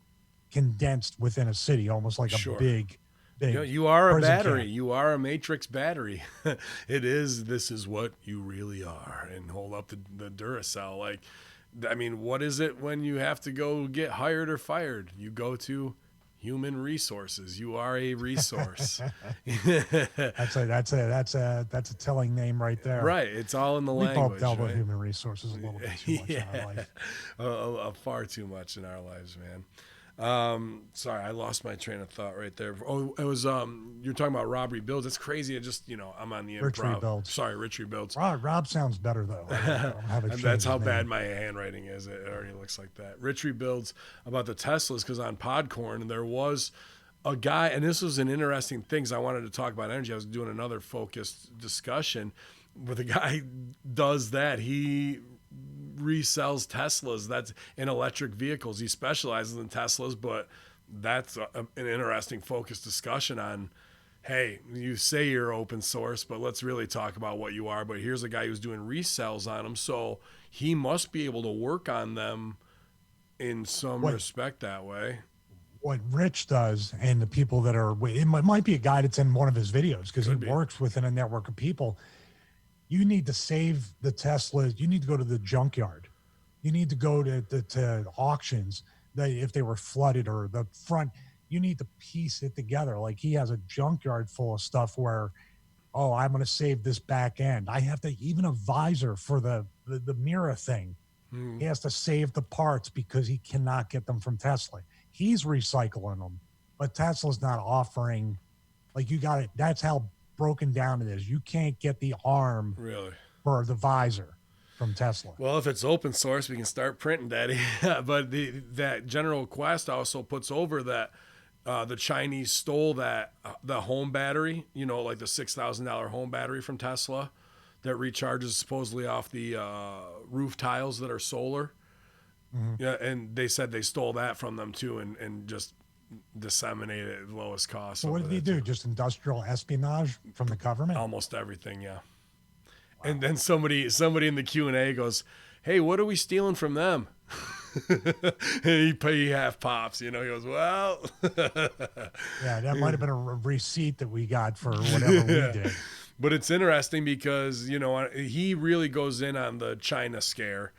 condensed within a city, almost like a big. You are a battery. Camp. You are a matrix battery. This is what you really are. And hold up the Duracell. Like, I mean, what is it when you have to go get hired or fired? You go to human resources. You are a resource. That's a telling name right there. Right. It's all in the language. We both dealt with human resources a little bit too much in our life. Far too much in our lives, man. Sorry, I lost my train of thought right there. Oh, it was you're talking about Rob Rebuilds. It's crazy. It just, I'm on the Rich improv. Rebuilds. Sorry, Rich Rebuilds. Rob sounds better though. That's how bad my handwriting is. It already looks like that. Rich Rebuilds about the Teslas, because on Podcorn there was a guy, and this was an interesting thing. I wanted to talk about energy. I was doing another focused discussion where the guy does that. He resells Teslas that's in electric vehicles. He specializes in Teslas, but that's an interesting focused discussion on, hey, you say you're open source, but let's really talk about what you are. But here's a guy who's doing resells on them, so he must be able to work on them in some respect that way. What Rich does, and the people that are, it might be a guy that's in one of his videos, because he works within a network of people. You need to save the Teslas. You need to go to the junkyard. You need to go to auctions that if they were flooded, or the front, you need to piece it together. Like, he has a junkyard full of stuff where, I'm going to save this back end. I have to, even a visor for the mirror thing. He has to save the parts because he cannot get them from Tesla. He's recycling them, but Tesla's not offering, like, you got it. That's how broken down it is. You can't get the arm for the visor from Tesla. Well, if it's open source, we can start printing that. But that General Quest also puts over that the Chinese stole the home battery, like the $6,000 home battery from Tesla that recharges supposedly off the roof tiles that are solar. Mm-hmm. Yeah, and they said they stole that from them too, and just disseminate it at the lowest cost. So what did he do? Just industrial espionage from the government? Almost everything, yeah. Wow. And then somebody in the Q&A goes, "Hey, what are we stealing from them?" And he half pops, he goes, "Well." Yeah, that might have been a receipt that we got for whatever we did. But it's interesting because, he really goes in on the China scare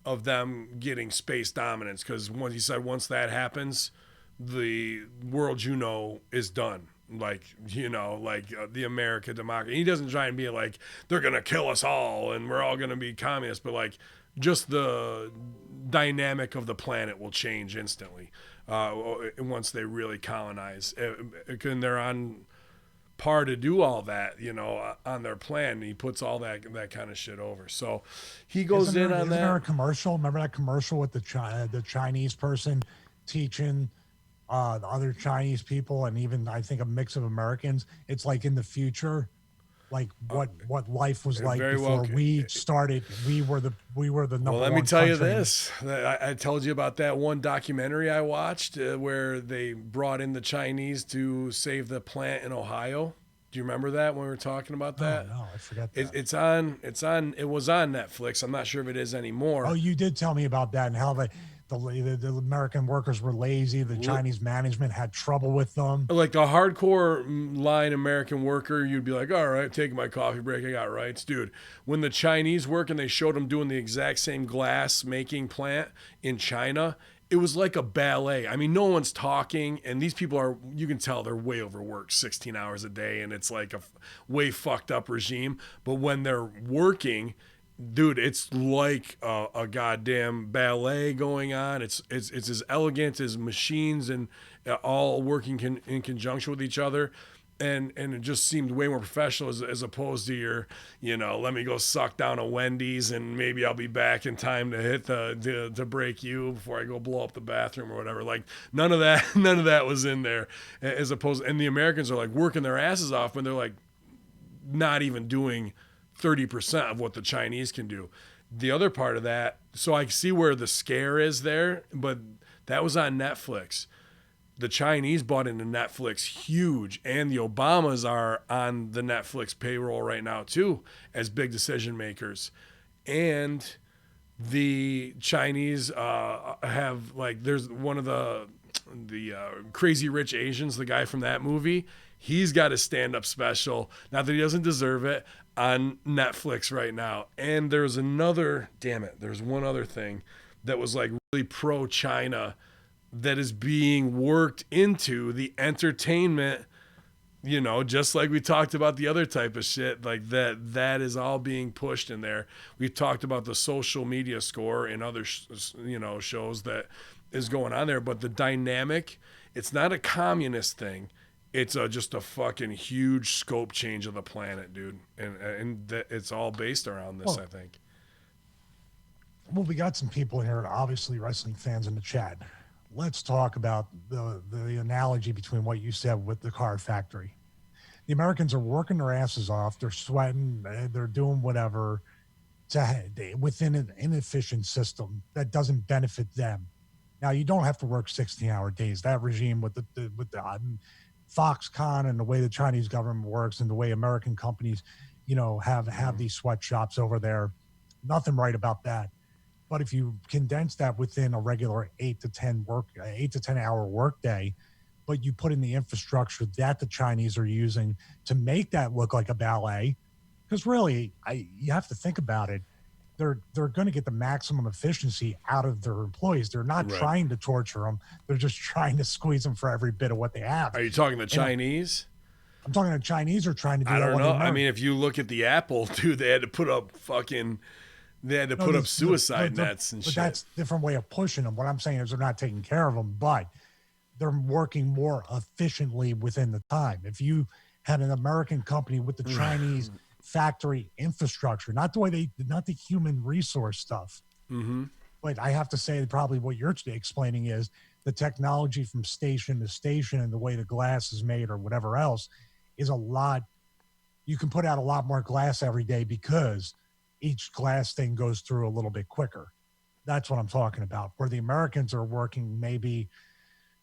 of them getting space dominance, because he said once that happens, the world is done. Like, the American democracy. He doesn't try and be like, they're going to kill us all and we're all going to be communists, but like, just the dynamic of the planet will change instantly once they really colonize. And they're on par to do all that, on their plan. He puts all that kind of shit over. So he goes on that. Isn't there a commercial? Remember that commercial with the Chinese person teaching the other Chinese people, and even I think a mix of Americans? It's like in the future, like what life was like before we started. We were the number one. Well, let me tell you this. I told you about that one documentary I watched where they brought in the Chinese to save the plant in Ohio. Do you remember that when we were talking about that? Oh no, I forgot It, that. it was on Netflix. I'm not sure if it is Oh, anymore. you did tell me about that and how the American workers were lazy. The Chinese management had trouble with them. Like a hardcore line American worker, you'd be like, all right, taking my coffee break. I got rights. Dude, when the Chinese work and they showed them doing the exact same glass making plant in China, it was like a ballet. I mean, no one's talking, and these people are, you can tell they're way overworked, 16 hours a day, and it's like a way fucked up regime. But when they're working, dude, it's like a goddamn ballet going on. It's as elegant as machines and all working in conjunction with each other. And it just seemed way more professional as opposed to your, let me go suck down a Wendy's and maybe I'll be back in time to hit to break you before I go blow up the bathroom or whatever. Like none of that was in there. As opposed, and the Americans are like working their asses off when they're like not even doing 30% of what the Chinese can do. The other part of that, so I see where the scare is there, but that was on Netflix. The Chinese bought into Netflix huge, and the Obamas are on the Netflix payroll right now too as big decision makers. And the Chinese have, like, there's one of the Crazy Rich Asians, the guy from that movie. He's got a stand-up special, not that he doesn't deserve it, on Netflix right now. And there's one other thing that was like really pro-China that is being worked into the entertainment, just like we talked about the other type of shit, like that is all being pushed in there. We've talked about the social media score and other shows that is going on there, but the dynamic, it's not a communist thing. It's just a fucking huge scope change of the planet, dude, and it's all based around this, I think. Well, we got some people in here, obviously wrestling fans in the chat. Let's talk about the analogy between what you said with the car factory. The Americans are working their asses off. They're sweating. They're doing whatever within an inefficient system that doesn't benefit them. Now, you don't have to work 16-hour days. That regime with the Foxconn and the way the Chinese government works and the way American companies, have these sweatshops over there, nothing right about that. But if you condense that within a regular 8 to 10 hour workday, but you put in the infrastructure that the Chinese are using to make that look like a ballet, because really, you have to think about it. They're going to get the maximum efficiency out of their employees. They're not trying to torture them. They're just trying to squeeze them for every bit of what they have. Are you talking the Chinese? I'm talking the Chinese are trying to do I that. don't know. I mean, if you look at the Apple, dude, they had to put up suicide nets and shit. But that's a different way of pushing them. What I'm saying is they're not taking care of them, but they're working more efficiently within the time. If you had an American company with the Chinese factory infrastructure, not the human resource stuff. Mm-hmm. But I have to say probably what you're explaining is the technology from station to station and the way the glass is made or whatever else is a lot. You can put out a lot more glass every day because each glass thing goes through a little bit quicker. That's what I'm talking about. Where the Americans are working maybe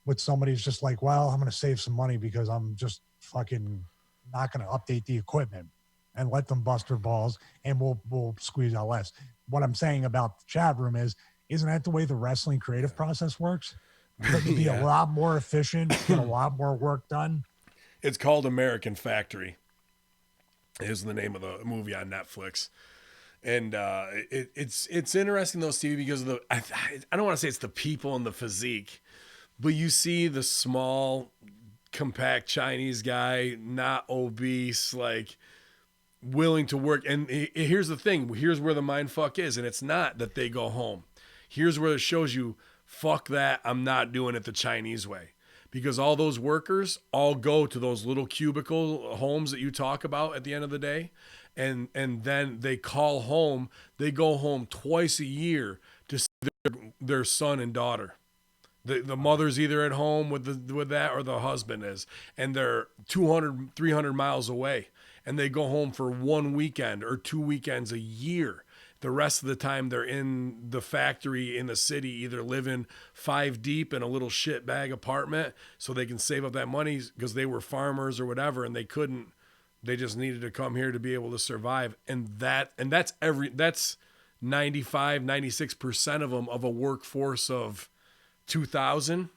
with somebody who's just like, well, I'm going to save some money because I'm just fucking not going to update the equipment and let them bust their balls and we'll squeeze out less. What I'm saying about the chat room isn't that the way the wrestling creative process works? Couldn't it be a lot more efficient, get a lot more work done? It's called American Factory. Is the name of the movie on Netflix. And it's interesting though, Stevie, because of I don't want to say it's the people and the physique, but you see the small, compact Chinese guy, not obese, like willing to work. And here's the thing. Here's where the mind fuck is. And it's not that they go home. Here's where it shows you, fuck that. I'm not doing it the Chinese way. Because all those workers all go to those little cubicle homes that you talk about at the end of the day. And then they call home. They go home twice a year to see their son and daughter. The mother's either at home with that or the husband is. And they're 200, 300 miles away. And they go home for 1 weekend or 2 weekends a year. The rest of the time they're in the factory in the city, either living 5 deep in a little shit bag apartment so they can save up that money because they were farmers or whatever and they couldn't They just needed to come here to be able to survive. And that's 95, 96% of them, of a workforce of 2,000.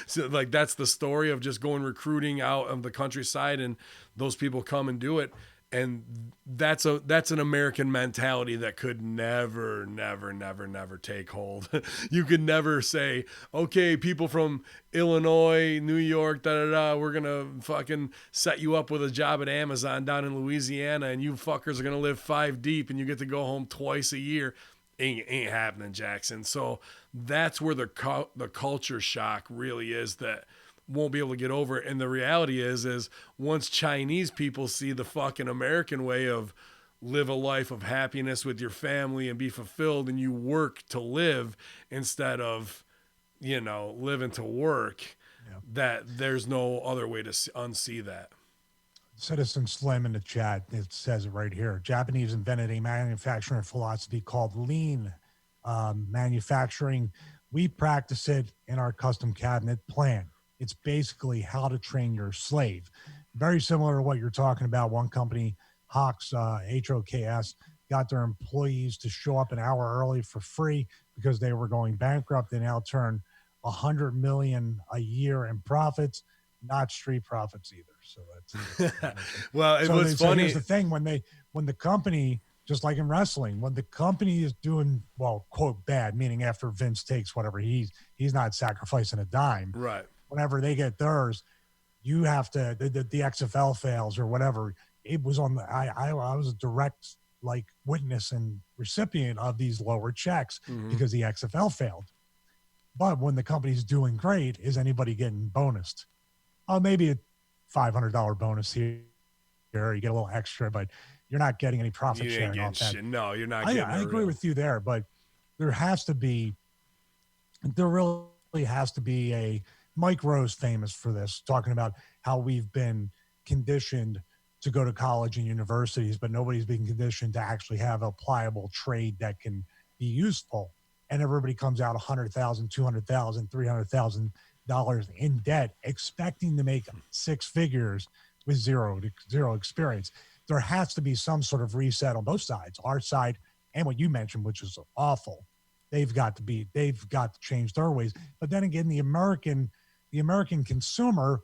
So like that's the story of just going recruiting out of the countryside, and those people come and do it. And that's an American mentality that could never, never, never, never take hold. You could never say, okay, people from Illinois, New York, da da da, we're gonna fucking set you up with a job at Amazon down in Louisiana, and you fuckers are gonna live 5 deep, and you get to go home twice a year. Ain't happening, Jackson. So that's where the culture shock really is, that won't be able to get over it. And the reality is once Chinese people see the fucking American way of live a life of happiness with your family and be fulfilled, and you work to live instead of, living to work, that there's no other way to unsee that. Citizen Slim in the chat, it says it right here. Japanese invented a manufacturing philosophy called lean manufacturing. We practice it in our custom cabinet plan. It's basically how to train your slave. Very similar to what you're talking about. One company, Hawks, HOKS, got their employees to show up an hour early for free because they were going bankrupt. They now turn $100 million a year in profits, not street profits either. So that's well, it was funny. Here's the thing: when the company, just like in wrestling, when the company is doing, well, quote, bad, meaning after Vince takes whatever, he's not sacrificing a dime. Right. Whenever they get theirs, you have to, the XFL fails or whatever. It was on the, I was a direct witness and recipient of these lower checks because the XFL failed. But when the company's doing great, is anybody getting bonused? Oh, maybe a $500 bonus here. You get a little extra, but you're not getting any profit sharing off that. Shit. No, you're not getting I agree with you there, but there really has to be a, Mike Rowe's famous for this, talking about how we've been conditioned to go to college and universities, but nobody's been conditioned to actually have a pliable trade that can be useful. And everybody comes out $100,000, $200,000, $300,000 in debt, expecting to make 6 figures with zero experience. There has to be some sort of reset on both sides, our side and what you mentioned, which is awful. They've got to change their ways. But then again, the American consumer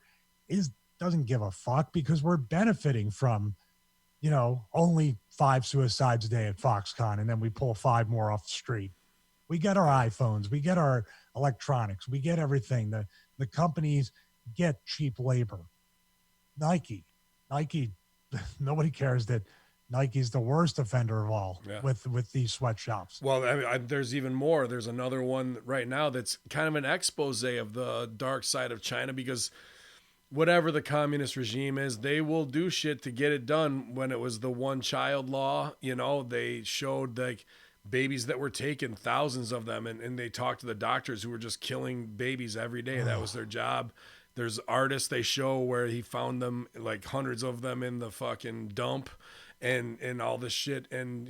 doesn't give a fuck, because we're benefiting from, only 5 suicides a day at Foxconn, and then we pull 5 more off the street. We get our iPhones, we get our electronics, we get everything. The companies get cheap labor. Nike, nobody cares that Nike's the worst offender of all with these sweatshops. Well, there's even more. There's another one right now that's kind of an expose of the dark side of China, because whatever the communist regime is, they will do shit to get it done. When it was the one-child law, they showed babies that were taken, thousands of them, and they talked to the doctors who were just killing babies every day. That was their job. There's artists they show where he found them, hundreds of them in the fucking dump. And all this shit. And,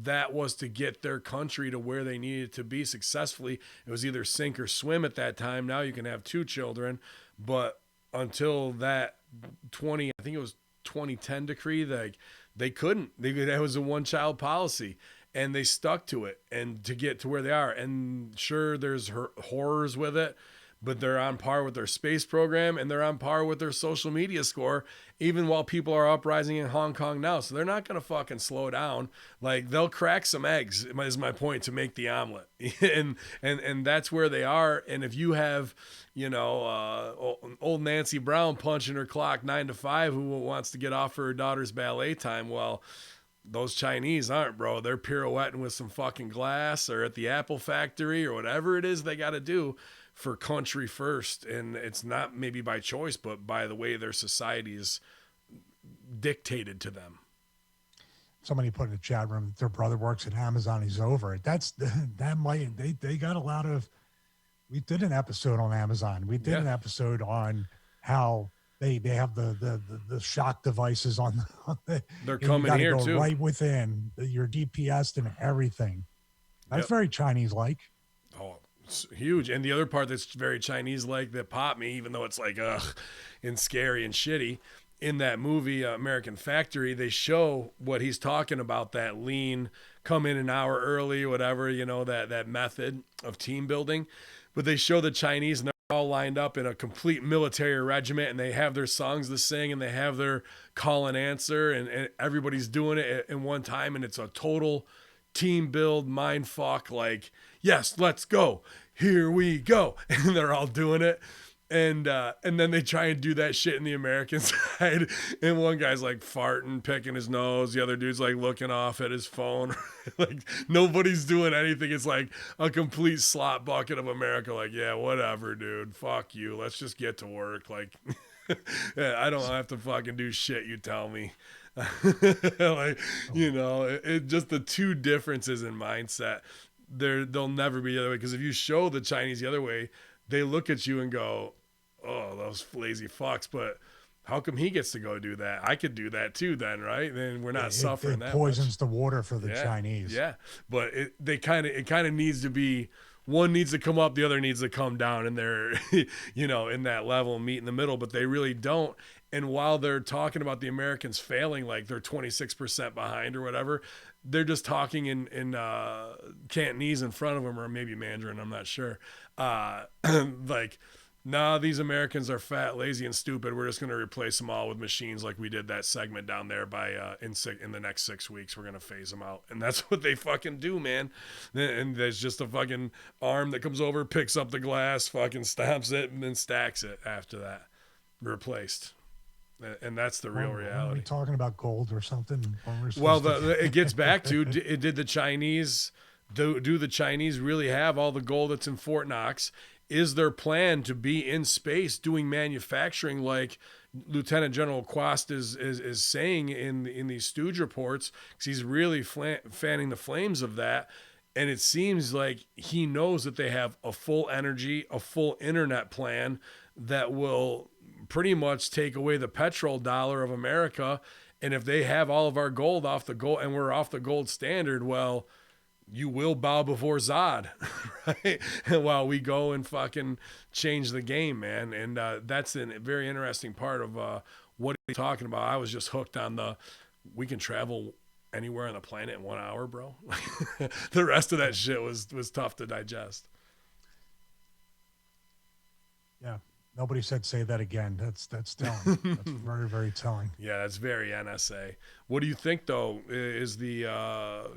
that was to get their country to where they needed to be successfully. It was either sink or swim at that time. Now you can have 2 children. But until that 2010 decree, they couldn't. That was a one-child policy. And they stuck to it, and to get to where they are. And sure, there's horrors with it, but they're on par with their space program, and they're on par with their social media score, even while people are uprising in Hong Kong now. So they're not going to fucking slow down. They'll crack some eggs, is my point, to make the omelet. and that's where they are. And if you have, old Nancy Brown punching her clock 9 to 5, who wants to get off for her daughter's ballet time, well, those Chinese aren't, bro. They're pirouetting with some fucking glass, or at the Apple factory, or whatever it is they got to do for country first. And it's not maybe by choice, but by the way their society is dictated to them. Somebody put in the chat room that their brother works at Amazon. He's over it. They got a lot of, we did an episode on Amazon. We did an episode on how they have the shock devices on they're coming here too, right within your DPS and everything. That's very Chinese like. Oh, it's huge. And the other part that's very Chinese like that popped me, even though it's ugh and scary and shitty, in that movie, American Factory, they show what he's talking about, that lean, come in an hour early, whatever, that method of team building. But they show the Chinese and they're all lined up in a complete military regiment and they have their songs to sing and they have their call and answer and everybody's doing it in one time. And it's a total team build mind fuck. Like, yes, let's go. Here we go. And they're all doing it. And then they try and do that shit in the American side. And one guy's like farting, picking his nose. The other dude's like looking off at his phone. Like nobody's doing anything. It's like a complete slot bucket of America. Like, yeah, whatever, dude. Fuck you. Let's just get to work. Like, I don't have to fucking do shit you tell me. Like, it just the two differences in mindset. They'll never be the other way. Because if you show the Chinese the other way, they look at you and go, oh, those lazy fucks, but how come he gets to go do that? I could do that too then, right? Then we're not suffering it that poisons much. the water for the Chinese. Yeah, but it kind of needs to be, one needs to come up, the other needs to come down, and they're, in that level, meet in the middle, but they really don't. And while they're talking about the Americans failing, like they're 26% behind or whatever, they're just talking in Cantonese in front of them, or maybe Mandarin, I'm not sure. Like, nah, these Americans are fat, lazy, and stupid. We're just going to replace them all with machines like we did that segment down there by in the next 6 weeks. We're going to phase them out. And that's what they fucking do, man. And there's just a fucking arm that comes over, picks up the glass, fucking stamps it, and then stacks it after that. Replaced. And that's the real reality. Are we talking about gold or something? Well, it gets back to, did the Chinese, do the Chinese really have all the gold that's in Fort Knox? Is their plan to be in space doing manufacturing like Lieutenant General Quast is saying in these Stooge reports? Because he's really fanning the flames of that. And it seems like he knows that they have a full energy, a full internet plan that will pretty much take away the petrol dollar of America. And if they have all of our gold off the gold and we're off the gold standard, well, you will bow before Zod, right? While we go and fucking change the game, man. And that's a very interesting part of what he's talking about. I was just hooked on we can travel anywhere on the planet in 1 hour, bro. The rest of that shit was tough to digest. Yeah. Nobody said say that again. That's telling. That's very, very telling. Yeah, that's very NSA. What do you think, though? Is the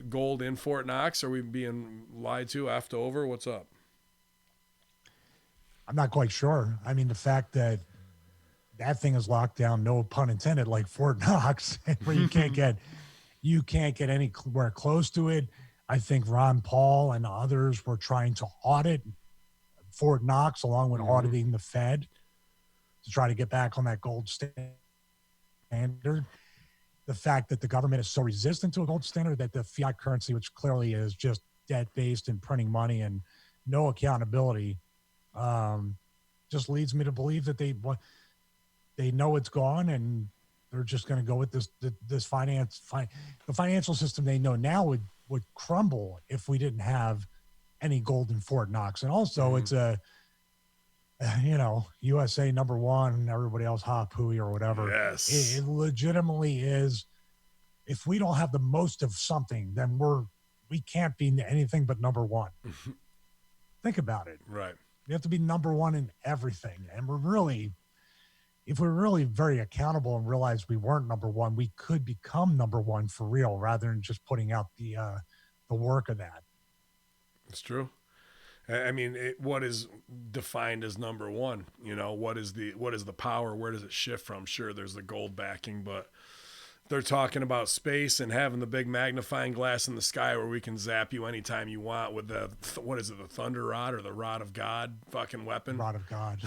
gold in Fort Knox? Are we being lied to, effed over? What's up? I'm not quite sure. I mean, the fact that thing is locked down, no pun intended, like Fort Knox, where you can't get anywhere close to it. I think Ron Paul and others were trying to audit Fort Knox along with auditing the Fed to try to get back on that gold standard. The fact that the government is so resistant to a gold standard that the fiat currency, which clearly is just debt-based and printing money and no accountability, just leads me to believe that they know it's gone and they're just going to go with this the financial system they know now would crumble if we didn't have any gold in Fort Knox. And also it's USA number one and everybody else hop hooey or whatever. Yes. It legitimately is. If we don't have the most of something, then we can't be anything but number one. Think about it. Right. We have to be number one in everything. And if we're really very accountable and realize we weren't number one, we could become number one for real rather than just putting out the work of that. It's true. I mean, what is defined as number one? What is the power? Where does it shift from? Sure, there's the gold backing, but they're talking about space and having the big magnifying glass in the sky where we can zap you anytime you want with the thunder rod or the rod of God fucking weapon? Rod of God.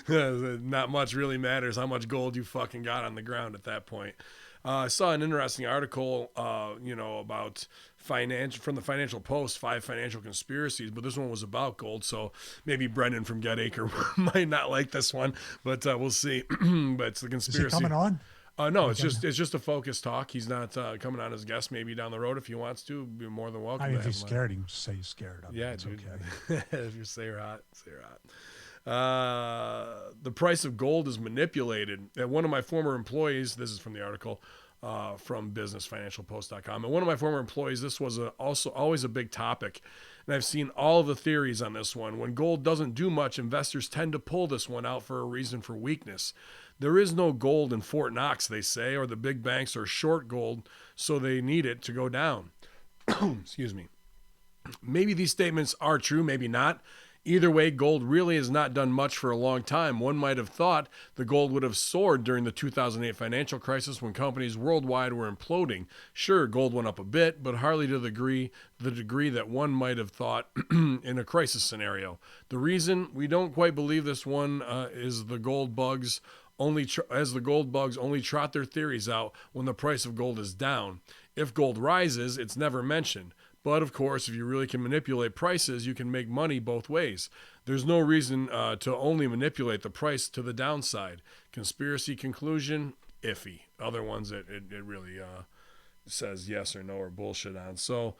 Yeah. Not much really matters how much gold you fucking got on the ground at that point. I saw an interesting article, about from the Financial Post, 5 financial conspiracies, but this one was about gold. So maybe Brendan from Get Acre might not like this one, but we'll see. But it's the conspiracy. Is he coming on? No, it's just a focus talk. He's not coming on as guest. Maybe down the road if he wants to, be more than welcome. I mean, if he's scared, he can say he's scared. Yeah, it's dude. Okay. If you say you're hot, say you're hot. The price of gold is manipulated. And one of my former employees, this is from the article from businessfinancialpost.com, and one of my former employees, this was also always a big topic. And I've seen all of the theories on this one. When gold doesn't do much, investors tend to pull this one out for a reason for weakness. There is no gold in Fort Knox, they say, or the big banks are short gold, so they need it to go down. Excuse me. Maybe these statements are true, maybe not. Either way, gold really has not done much for a long time. One might have thought the gold would have soared during the 2008 financial crisis when companies worldwide were imploding. Sure, gold went up a bit, but hardly to the degree that one might have thought in a crisis scenario. The reason we don't quite believe this one is the gold bugs only trot their theories out when the price of gold is down. If gold rises, it's never mentioned. But of course, if you really can manipulate prices, you can make money both ways. There's no reason to only manipulate the price to the downside. Conspiracy conclusion, iffy. Other ones it really says yes or no or bullshit on. So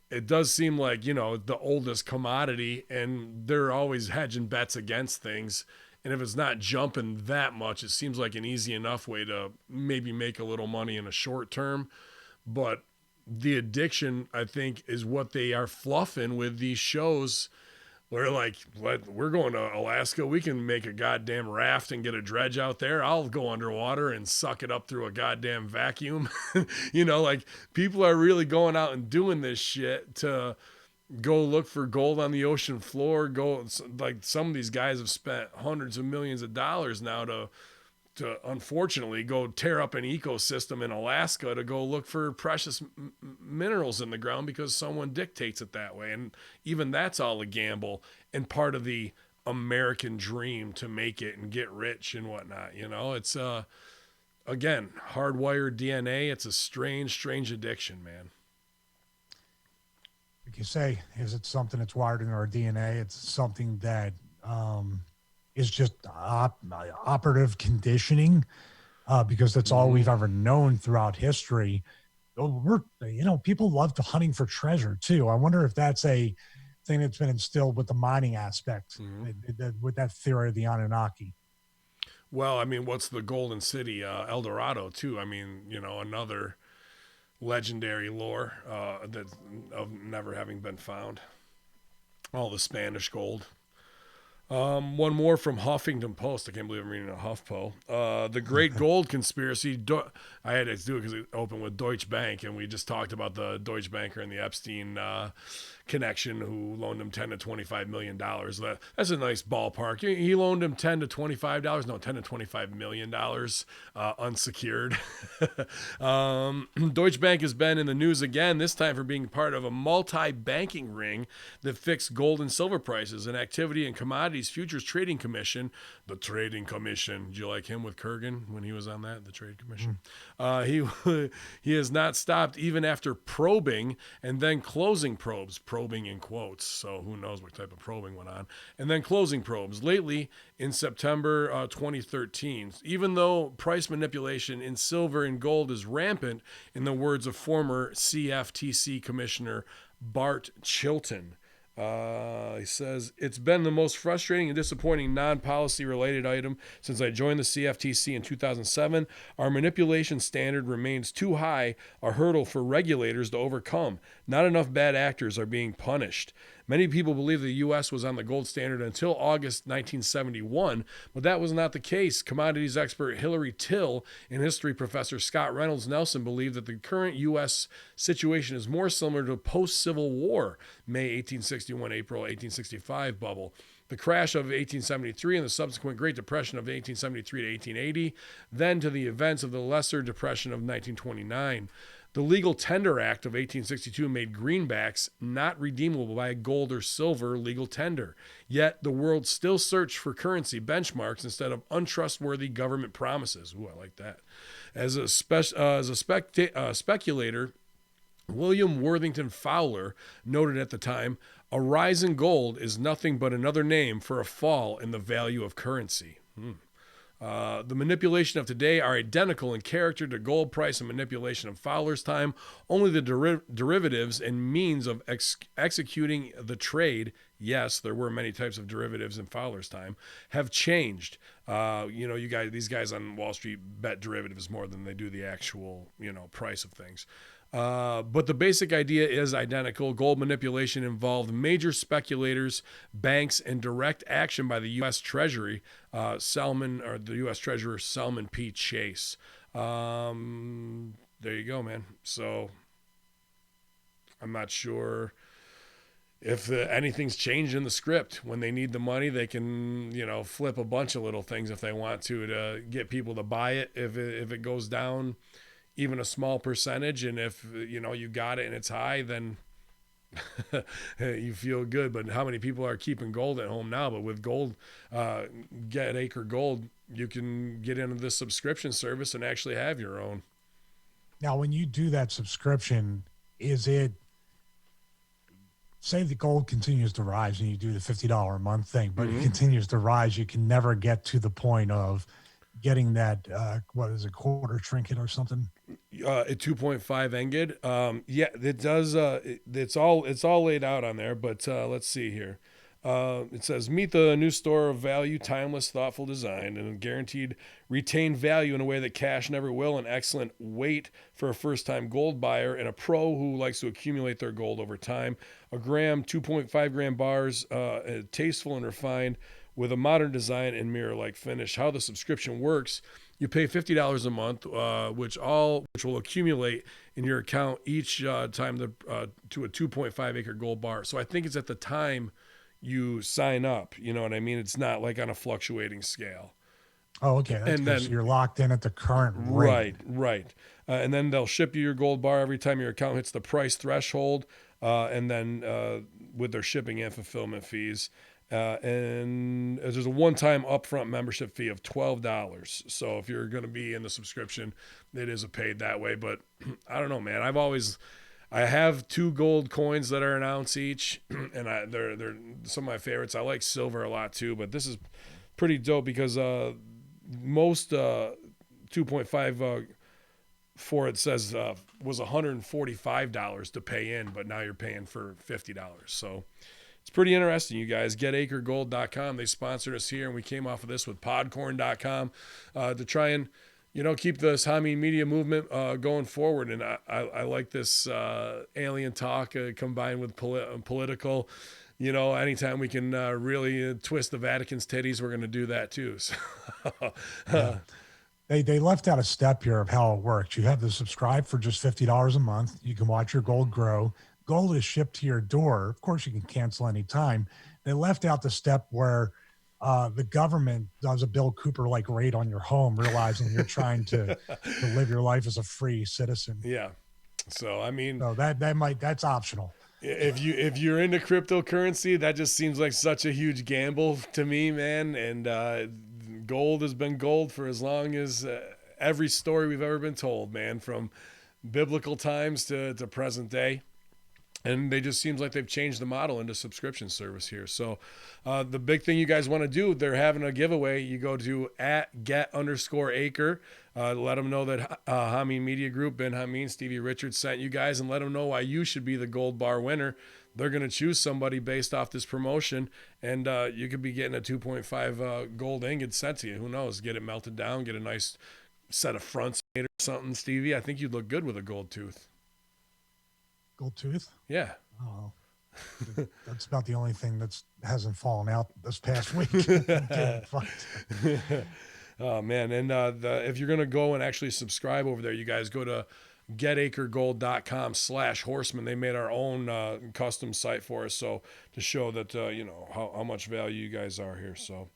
it does seem like, the oldest commodity, and they're always hedging bets against things. And if it's not jumping that much, it seems like an easy enough way to maybe make a little money in a short term. But the addiction, I think, is what they are fluffing with these shows. We're like, we're going to Alaska. We can make a goddamn raft and get a dredge out there. I'll go underwater and suck it up through a goddamn vacuum. Like people are really going out and doing this shit to go look for gold on the ocean floor. Like some of these guys have spent hundreds of millions of dollars now to unfortunately go tear up an ecosystem in Alaska to go look for precious minerals in the ground because someone dictates it that way. And even that's all a gamble and part of the American dream to make it and get rich and whatnot. It's, again, hardwired DNA. It's a strange addiction, man. Like you say, is it something that's wired in our DNA? It's something that, is just operative conditioning, because that's all we've ever known throughout history. People love to hunting for treasure too. I wonder if that's a thing that's been instilled with the mining aspect, with that theory of the Anunnaki. Well, I mean, what's the Golden City, El Dorado too? I mean, another legendary lore that of never having been found. All the Spanish gold. One more from Huffington Post. I can't believe I'm reading a HuffPo. The Great Gold Conspiracy. I had to do it because it opened with Deutsche Bank, and we just talked about the Deutsche banker and the Epstein connection who loaned him $10 to $25 million. That's a nice ballpark. He loaned him $10 to $25. No, $10 to $25 million unsecured. Deutsche Bank has been in the news again, this time for being part of a multi-banking ring that fixed gold and silver prices. An activity and commodities futures trading commission, the trading commission. Did you like him with Kurgan when he was on that, the trade commission? He has not stopped even after probing and then closing probes. Probing in quotes, so who knows what type of probing went on, and then closing probes lately in September 2013. Even though price manipulation in silver and gold is rampant, in the words of former CFTC Commissioner Bart Chilton, he says, it's been the most frustrating and disappointing non-policy related item since I joined the CFTC in 2007. Our manipulation standard remains too high, a hurdle for regulators to overcome. Not enough bad actors are being punished. Many people believe the U.S. was on the gold standard until August 1971, but that was not the case. Commodities expert Hillary Till and history professor Scott Reynolds Nelson believe that the current U.S. situation is more similar to post-Civil War, May 1861, April 1865 bubble. The crash of 1873 and the subsequent Great Depression of 1873 to 1880, then to the events of the Lesser Depression of 1929. The Legal Tender Act of 1862 made greenbacks not redeemable by gold or silver legal tender. Yet the world still searched for currency benchmarks instead of untrustworthy government promises. Ooh, I like that. As a speculator, William Worthington Fowler noted at the time, a rise in gold is nothing but another name for a fall in the value of currency. The manipulation of today are identical in character to gold price and manipulation of Fowler's time. Only the derivatives and means of executing the trade, yes, there were many types of derivatives in Fowler's time, have changed. These guys on Wall Street bet derivatives more than they do the actual, price of things. But the basic idea is identical. Gold manipulation involved major speculators, banks, and direct action by the U.S. Treasury, the U.S. Treasurer Selman P. Chase. There you go, man. So I'm not sure if anything's changed in the script. When they need the money, they can, flip a bunch of little things if they want to get people to buy it. If it goes down even a small percentage, and if you got it and it's high, then you feel good. But how many people are keeping gold at home now? But with gold, Get Acre Gold, you can get into this subscription service and actually have your own. Now, when you do that subscription, is it, say the gold continues to rise and you do the $50 a month thing, but it continues to rise, you can never get to the point of getting that, what is it, quarter trinket or something? At 2.5 Engid. Yeah, it does. It's all laid out on there, but let's see here. It says, meet the new store of value, timeless, thoughtful design, and guaranteed retain value in a way that cash never will, an excellent weight for a first-time gold buyer and a pro who likes to accumulate their gold over time. A gram, 2.5 gram bars, tasteful and refined, with a modern design and mirror-like finish. How the subscription works: you pay $50 a month, which will accumulate in your account each time to a 2.5 acre gold bar. So I think it's at the time you sign up. You know what I mean? It's not like on a fluctuating scale. Oh, okay. That's good. So you're locked in at the current rate. Right. And then they'll ship you your gold bar every time your account hits the price threshold, and then with their shipping and fulfillment fees. And there's a one-time upfront membership fee of $12. So if you're going to be in the subscription, it is a paid that way. But I don't know, man. I have 2 gold coins that are an ounce each, and they're some of my favorites. I like silver a lot too, but this is pretty dope because most 2.5 for it says was $145 to pay in, but now you're paying for $50. So it's pretty interesting, you guys. GetAcreGold.com. They sponsored us here, and we came off of this with Podcorn.com to try and, keep this Hameen Media movement going forward. And I like this alien talk combined with political. Anytime we can really twist the Vatican's titties, we're going to do that too. So, yeah. They left out a step here of how it works. You have to subscribe for just $50 a month. You can watch your gold grow. Gold is shipped to your door. Of course, you can cancel anytime. They left out the step where the government does a Bill Cooper-like raid on your home, realizing you're trying to live your life as a free citizen. Yeah. So, I mean, so that's optional. If you're into cryptocurrency, that just seems like such a huge gamble to me, man. And gold has been gold for as long as every story we've ever been told, man, from biblical times to present day. And they just seems like they've changed the model into subscription service here. So the big thing you guys want to do, they're having a giveaway. You go to @get_acre. Let them know that Hameen Media Group, Ben Hameen, Stevie Richards sent you guys, and let them know why you should be the gold bar winner. They're going to choose somebody based off this promotion, and you could be getting a 2.5 gold ingot sent to you. Who knows? Get it melted down, get a nice set of fronts made or something, Stevie. I think you'd look good with a gold tooth. Gold tooth? Yeah. Oh, that's about the only thing that hasn't fallen out this past week. Oh man. And if you're going to go and actually subscribe over there, you guys go to getacregold.com/horsemen. They made our own custom site for us. So to show that, how much value you guys are here. So,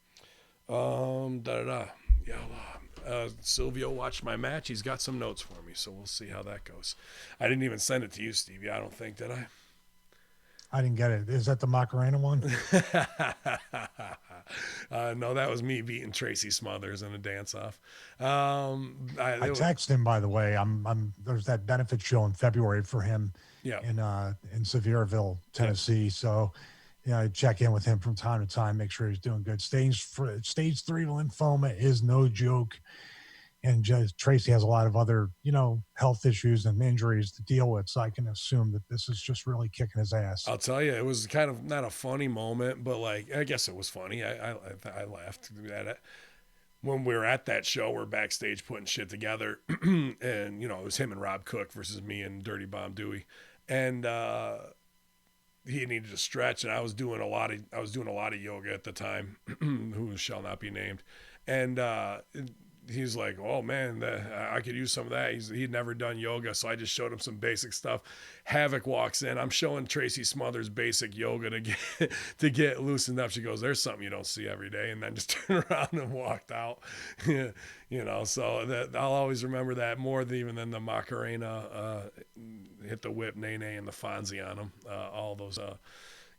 Silvio watched my match. He's got some notes for me, so we'll see how that goes. I didn't even send it to you, Stevie. I don't think, did I? I didn't get it. Is that the Macarena one? No, that was me beating Tracy Smothers in a dance-off. I texted him, by the way. There's that benefit show in February for him. Yeah. In Sevierville, Tennessee. Yeah. So I check in with him from time to time, make sure he's doing good. Stage 3 lymphoma is no joke. And just Tracy has a lot of other, health issues and injuries to deal with. So I can assume that this is just really kicking his ass. I'll tell you, it was kind of not a funny moment, but like I guess it was funny. I laughed at it when we were at that show. We're backstage putting shit together, and it was him and Rob Cook versus me and Dirty Bomb Dewey, and he needed to stretch, and I was doing a lot of yoga at the time, who shall not be named, and he's like, oh man, I could use some of that. He'd never done yoga, so I just showed him some basic stuff. Havoc walks in. I'm showing Tracy Smothers basic yoga to get loosened up. She goes, there's something you don't see every day, and then just turned around and walked out. So that I'll always remember that more even than the Macarena hit the whip, Nene, and the Fonzie on him. All those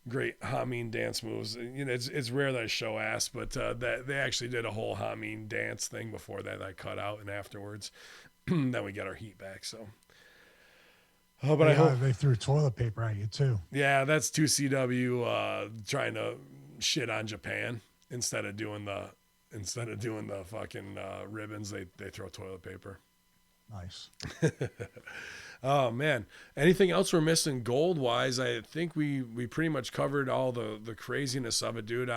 great Hameen dance moves. It's rare that I show ass, but that they actually did a whole Hameen dance thing before that I cut out, and afterwards, then we got our heat back. So, but I hope they threw toilet paper at you too. Yeah, that's 2CW trying to shit on Japan instead of doing the fucking ribbons. They throw toilet paper. Nice. Oh man, anything else we're missing gold wise? I think we pretty much covered all the craziness of it, dude.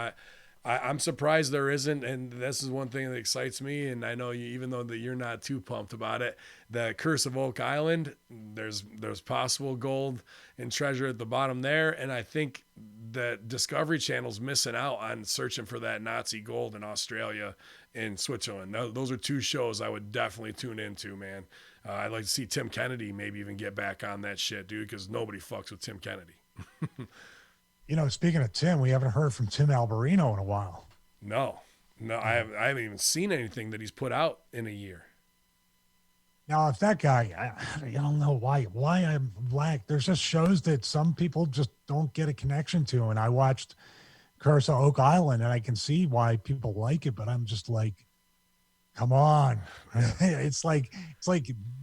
I'm surprised there isn't, and this is one thing that excites me, and I know you, even though that you're not too pumped about it, the Curse of Oak Island, there's possible gold and treasure at the bottom there, and I think that Discovery Channel's missing out on searching for that Nazi gold in Australia and Switzerland. Those are two shows I would definitely tune into, man. I'd like to see Tim Kennedy maybe even get back on that shit, dude, because nobody fucks with Tim Kennedy. Speaking of Tim, we haven't heard from Tim Alberino in a while. No, I haven't even seen anything that he's put out in a year. Now, if that guy, I don't know why I'm black. There's just shows that some people just don't get a connection to. And I watched Curse of Oak Island, and I can see why people like it, but I'm just like, come on. It's like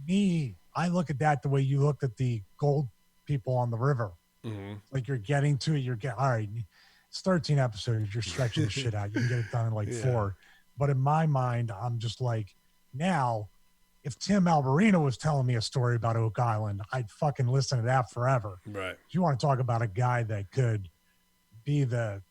me. I look at that the way you looked at the gold people on the river. Mm-hmm. Like you're getting to it. All right. It's 13 episodes. You're stretching the shit out. You can get it done in like 4. But in my mind, I'm just like, now, if Tim Alberino was telling me a story about Oak Island, I'd fucking listen to that forever. Right. If you want to talk about a guy that could be the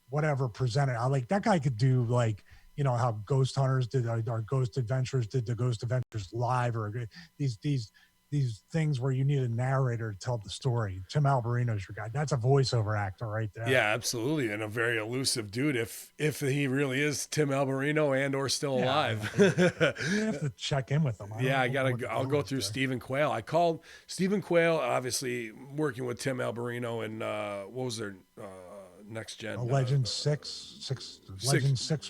whatever presenter, that guy could do like, how Ghost Hunters did, or Ghost Adventures did the Ghost Adventures Live, or these things where you need a narrator to tell the story. Tim Alberino's your guy. That's a voiceover actor right there. Yeah, absolutely. And a very elusive dude if he really is Tim Alberino and or still alive. You have to check in with him. I'll go through Stephen Quayle. I called Stephen Quayle, obviously working with Tim Alberino, and what was their next gen? Legend 6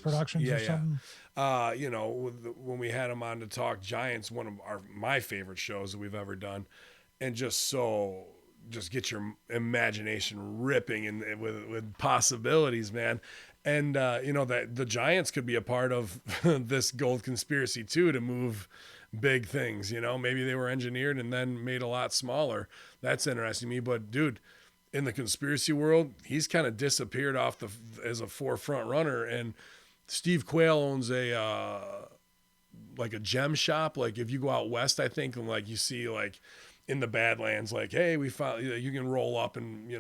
Productions or something. When we had him on to talk Giants, one of my favorite shows that we've ever done, and just get your imagination ripping and with possibilities, man. And that the Giants could be a part of this gold conspiracy too, to move big things. Maybe they were engineered and then made a lot smaller. That's interesting to me. But dude, in the conspiracy world, he's kind of disappeared as a forefront runner. And Steve Quayle owns a gem shop. Like if you go out west, I think, and like you see like in the Badlands, like, hey, we found, you can roll up and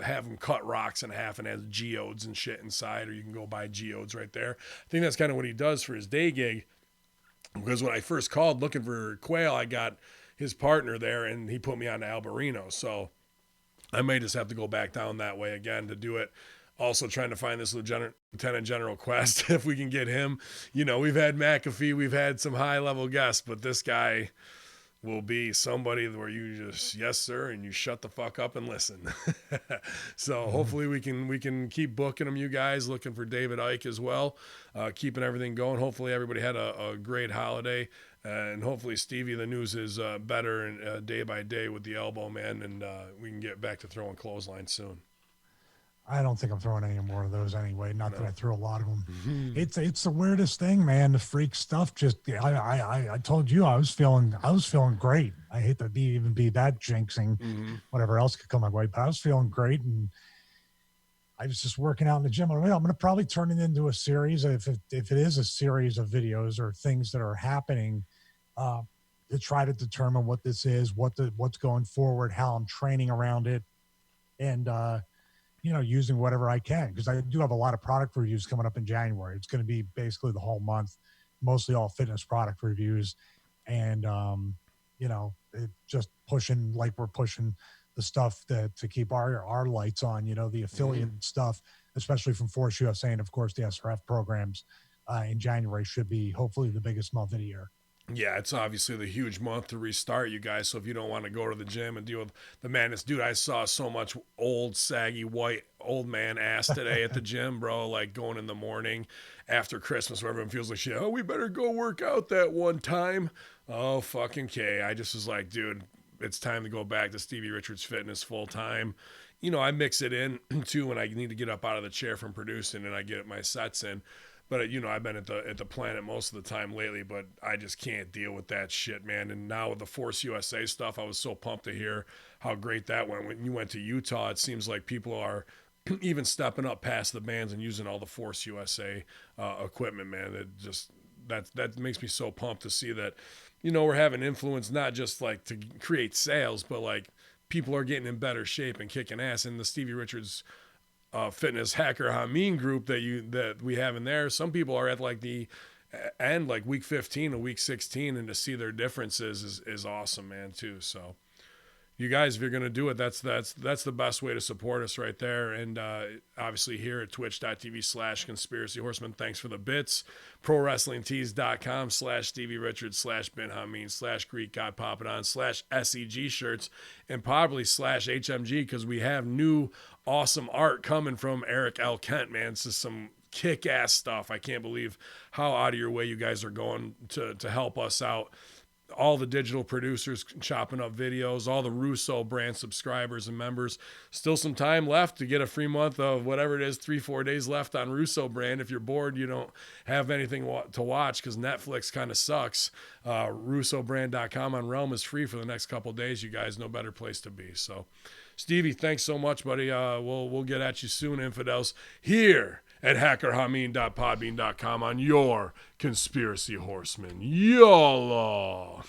have them cut rocks in half and has geodes and shit inside, or you can go buy geodes right there. I think that's kind of what he does for his day gig. Because when I first called looking for Quayle, I got his partner there, and he put me on to Alberino. So I may just have to go back down that way again to do it. Also trying to find this Lieutenant General Quest, if we can get him. We've had McAfee, we've had some high-level guests, but this guy will be somebody where you just, yes, sir, and you shut the fuck up and listen. So hopefully we can keep booking them, you guys, looking for David Icke as well, keeping everything going. Hopefully everybody had a great holiday. And hopefully, Stevie, the news is better and day by day with the elbow, man, and we can get back to throwing clotheslines soon. I don't think I'm throwing any more of those anyway. Not that I threw a lot of them. Mm-hmm. It's the weirdest thing, man. The freak stuff. Just I told you I was feeling great. I hate to be that jinxing. Mm-hmm. Whatever else could come my way, but I was feeling great, and I was just working out in the gym. I'm going to probably turn it into a series. If it is a series of videos or things that are happening, uh, to try to determine what this is, what's going forward, how I'm training around it, and using whatever I can, because I do have a lot of product reviews coming up in January. It's going to be basically the whole month, mostly all fitness product reviews, and just pushing like we're pushing the stuff that to keep our lights on. The affiliate stuff, especially from Force USA, and of course the SRF programs in January should be hopefully the biggest month of the year. Yeah, it's obviously the huge month to restart you guys. So if you don't want to go to the gym and deal with the madness, dude, I saw so much old, saggy, white, old man ass today at the gym, bro. Like going in the morning after Christmas where everyone feels like shit. Oh, we better go work out that one time. Oh, fucking K. I just was like, dude, it's time to go back to Stevie Richards Fitness full time. I mix it in too when I need to get up out of the chair from producing and I get my sets in. But I've been at the Planet most of the time lately, but I just can't deal with that shit, man. And now with the Force USA stuff, I was so pumped to hear how great that went. When you went to Utah, it seems like people are even stepping up past the bands and using all the Force USA equipment, man. That makes me so pumped to see that, we're having influence not just like to create sales, but like people are getting in better shape and kicking ass. And the Stevie Richards fitness hacker Hameen group that we have in there, some people are at like the end, like week 15 or week 16, and to see their differences is awesome, man, too. So you guys, if you're going to do it, that's the best way to support us right there. And obviously here at twitch.tv/conspiracy horseman, thanks for the bits. ProWrestlingTees.com/Stevie Richards/Ben Hameen/Greek God Popping On /SEG shirts, and probably /HMG, because we have new awesome art coming from Eric L. Kent, man. It's just some kick-ass stuff. I can't believe how out of your way you guys are going to help us out. All the digital producers chopping up videos, all the Russo brand subscribers and members. Still some time left to get a free month of whatever it is, 3-4 days left on Russo brand. If you're bored, you don't have anything to watch because Netflix kind of sucks. RussoBrand.com on Realm is free for the next couple days. You guys, no better place to be. So, Stevie, thanks so much, buddy. We'll get at you soon, infidels, here at hackerhameen.podbean.com on your Conspiracy Horseman. YOLO!